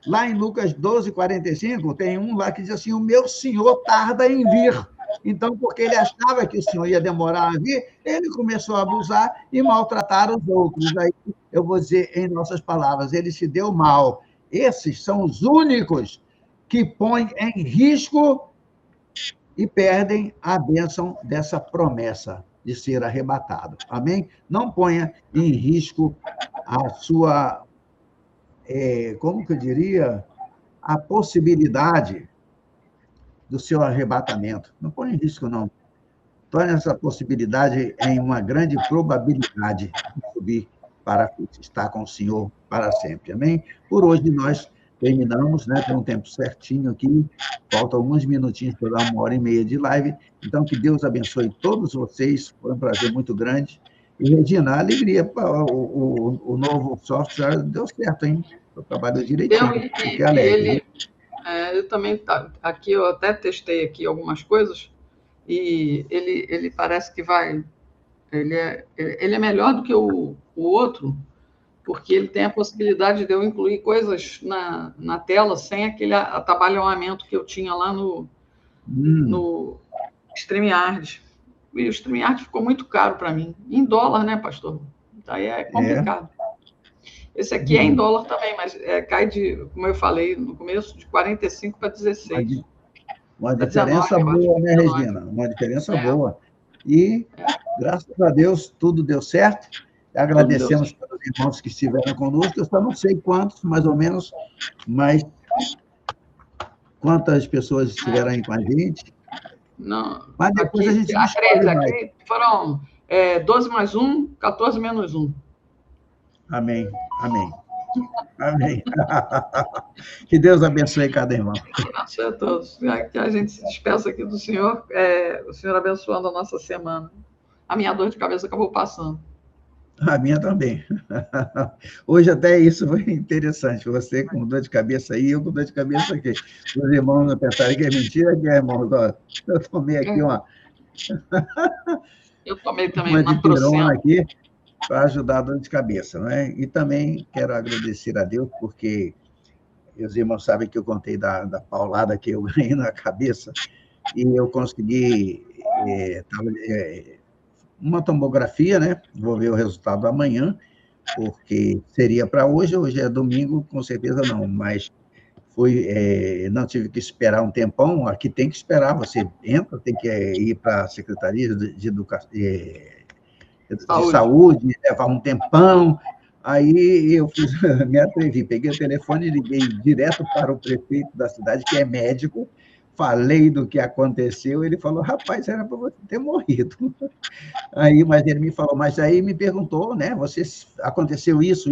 lá em Lucas 12, 45, tem um lá que diz assim: o meu Senhor tarda em vir. Então, porque ele achava que o Senhor ia demorar a vir, ele começou a abusar e maltratar os outros. Aí, eu vou dizer em nossas palavras, ele se deu mal. Esses são os únicos que põem em risco e perdem a bênção dessa promessa de ser arrebatado. Amém? Não ponha em risco a sua, como que eu diria, a possibilidade do seu arrebatamento. Não põe em risco, não. Torne essa possibilidade em uma grande probabilidade de subir para estar com o Senhor para sempre. Amém? Por hoje nós terminamos, né? Tem um tempo certinho aqui, faltam alguns minutinhos para dar 1h30 de live. Então, que Deus abençoe todos vocês, foi um prazer muito grande. E, Regina, a alegria, o novo software deu certo, hein? Eu trabalho direitinho, fiquei alegre. Eu também, aqui eu até testei aqui algumas coisas, e ele parece que vai... Ele é melhor do que o outro, porque ele tem a possibilidade de eu incluir coisas na tela sem aquele atabalhamento que eu tinha lá no StreamYard. E o StreamYard ficou muito caro para mim. Em dólar, né, pastor? Daí é complicado. Esse aqui é em dólar também, mas cai de, como eu falei no começo, de 45 para 16. Uma diferença 19, boa, né, Regina? Uma diferença boa. E, graças a Deus, tudo deu certo. Agradecemos pelos irmãos que estiveram conosco. Eu só não sei quantos, mais ou menos, mas quantas pessoas estiveram aí com a gente. Não, mas depois aqui, a gente descobre mais. Aqui foram 12 mais 1, 14 menos 1. Amém, amém. Amém. Que Deus abençoe cada irmão. Abençoe a todos. Que a gente se despeça aqui do Senhor, o Senhor abençoando a nossa semana. A minha dor de cabeça acabou passando. A minha também. Hoje até isso foi interessante. Você com dor de cabeça aí, eu com dor de cabeça aqui. Os irmãos pensaram que é mentira, que é, irmãos? Eu tomei aqui uma... Eu tomei também uma dipirona aqui para ajudar a dor de cabeça, não é? E também quero agradecer a Deus, porque os irmãos sabem que eu contei da paulada que eu ganhei na cabeça, e eu consegui uma tomografia, né? Vou ver o resultado amanhã, porque seria para hoje é domingo, com certeza não, mas não tive que esperar um tempão, aqui tem que esperar, você entra, tem que ir para a Secretaria de Educação, de saúde, levar um tempão. Aí eu me atrevi, peguei o telefone e liguei direto para o prefeito da cidade, que é médico, falei do que aconteceu, ele falou: rapaz, era para você ter morrido. Mas ele me falou, mas aí me perguntou, né, aconteceu isso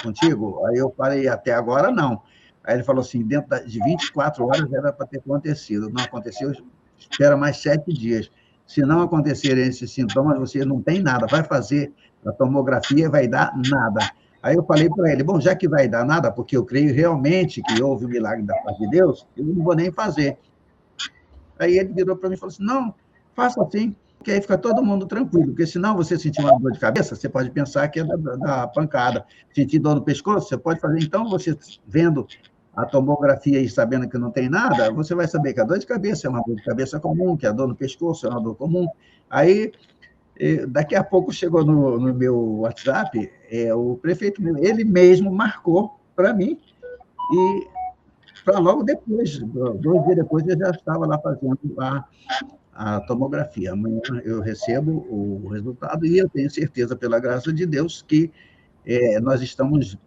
contigo? Aí eu falei, até agora não. Aí ele falou assim, dentro de 24 horas era para ter acontecido, não aconteceu, espera mais 7 dias. Se não acontecerem esses sintomas, você não tem nada, vai fazer a tomografia, vai dar nada. Aí eu falei para ele, bom, já que vai dar nada, porque eu creio realmente que houve o milagre da parte de Deus, eu não vou nem fazer. Aí ele virou para mim e falou assim, não, faça assim, que aí fica todo mundo tranquilo, porque senão você sentir uma dor de cabeça, você pode pensar que é da pancada. Sentir dor no pescoço, você pode fazer. Então, você vendo a tomografia e sabendo que não tem nada, você vai saber que a dor de cabeça é uma dor de cabeça comum, que a dor no pescoço é uma dor comum. Aí, daqui a pouco, chegou no meu WhatsApp, o prefeito, ele mesmo marcou para mim, e para logo depois, 2 dias depois, eu já estava lá fazendo a tomografia. Amanhã eu recebo o resultado e eu tenho certeza, pela graça de Deus, que nós estamos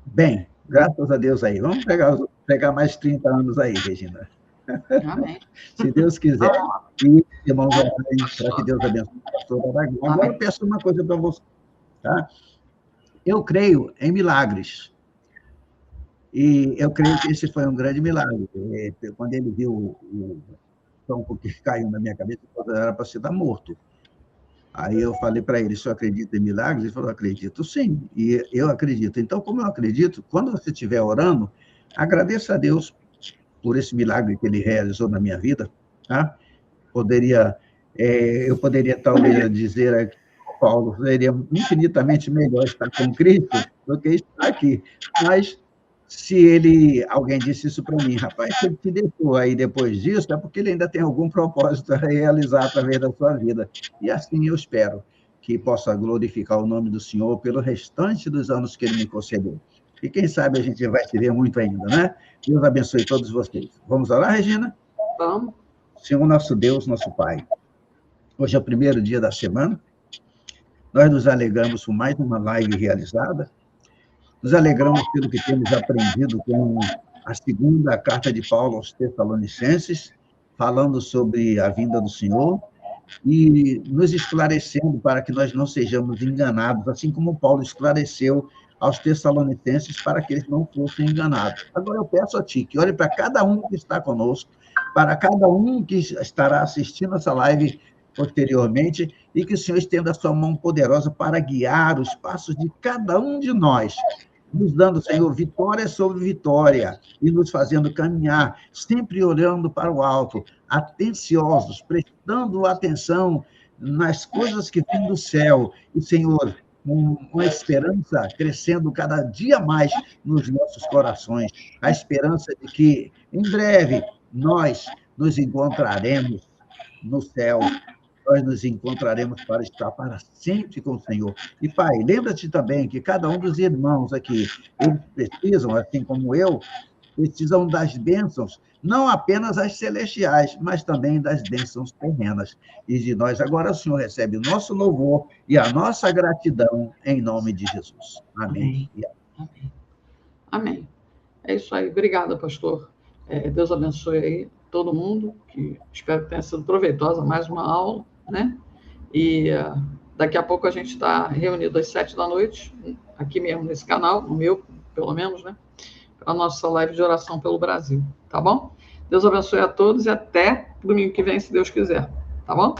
bem, Graças a Deus aí. Vamos pegar mais 30 anos aí, Regina. Amém. Se Deus quiser. E, irmãos, para que Deus abençoe o pastor Aragão. Agora eu peço uma coisa para você. Tá? Eu creio em milagres. E eu creio que esse foi um grande milagre. Quando ele viu o tronco que caiu na minha cabeça, era para ser morto. Aí eu falei para ele, o senhor acredita em milagres? Ele falou, acredito sim, e eu acredito. Então, como eu acredito, quando você estiver orando, agradeça a Deus por esse milagre que ele realizou na minha vida. Tá? Eu poderia talvez dizer, Paulo, seria infinitamente melhor estar com Cristo do que estar aqui. Mas se alguém disse isso para mim, rapaz, se ele te deixou aí depois disso, é porque ele ainda tem algum propósito a realizar através da sua vida. E assim eu espero que possa glorificar o nome do Senhor pelo restante dos anos que ele me concedeu. E quem sabe a gente vai se ver muito ainda, né? Deus abençoe todos vocês. Vamos orar, Regina? Vamos. Senhor nosso Deus, nosso Pai, hoje é o primeiro dia da semana, nós nos alegramos por mais uma live realizada, nos alegramos pelo que temos aprendido com a segunda carta de Paulo aos Tessalonicenses, falando sobre a vinda do Senhor e nos esclarecendo para que nós não sejamos enganados, assim como Paulo esclareceu aos Tessalonicenses para que eles não fossem enganados. Agora eu peço a Ti que olhe para cada um que está conosco, para cada um que estará assistindo essa live posteriormente, e que o Senhor estenda a sua mão poderosa para guiar os passos de cada um de nós, nos dando, Senhor, vitória sobre vitória, e nos fazendo caminhar, sempre olhando para o alto, atenciosos, prestando atenção nas coisas que vêm do céu, e, Senhor, uma esperança crescendo cada dia mais nos nossos corações, a esperança de que, em breve, nós nos encontraremos no céu, nós nos encontraremos para estar para sempre com o Senhor. E, Pai, lembra-te também que cada um dos irmãos aqui, eles precisam, assim como eu, precisam das bênçãos, não apenas as celestiais, mas também das bênçãos terrenas. E de nós agora o Senhor recebe o nosso louvor e a nossa gratidão em nome de Jesus. Amém. Amém. Amém. É isso aí. Obrigada, pastor. Deus abençoe aí todo mundo, que espero que tenha sido proveitosa mais uma aula, né? E daqui a pouco a gente está reunido às 7 da noite, aqui mesmo nesse canal, no meu, pelo menos, né? A nossa live de oração pelo Brasil, tá bom? Deus abençoe a todos e até domingo que vem, se Deus quiser, tá bom?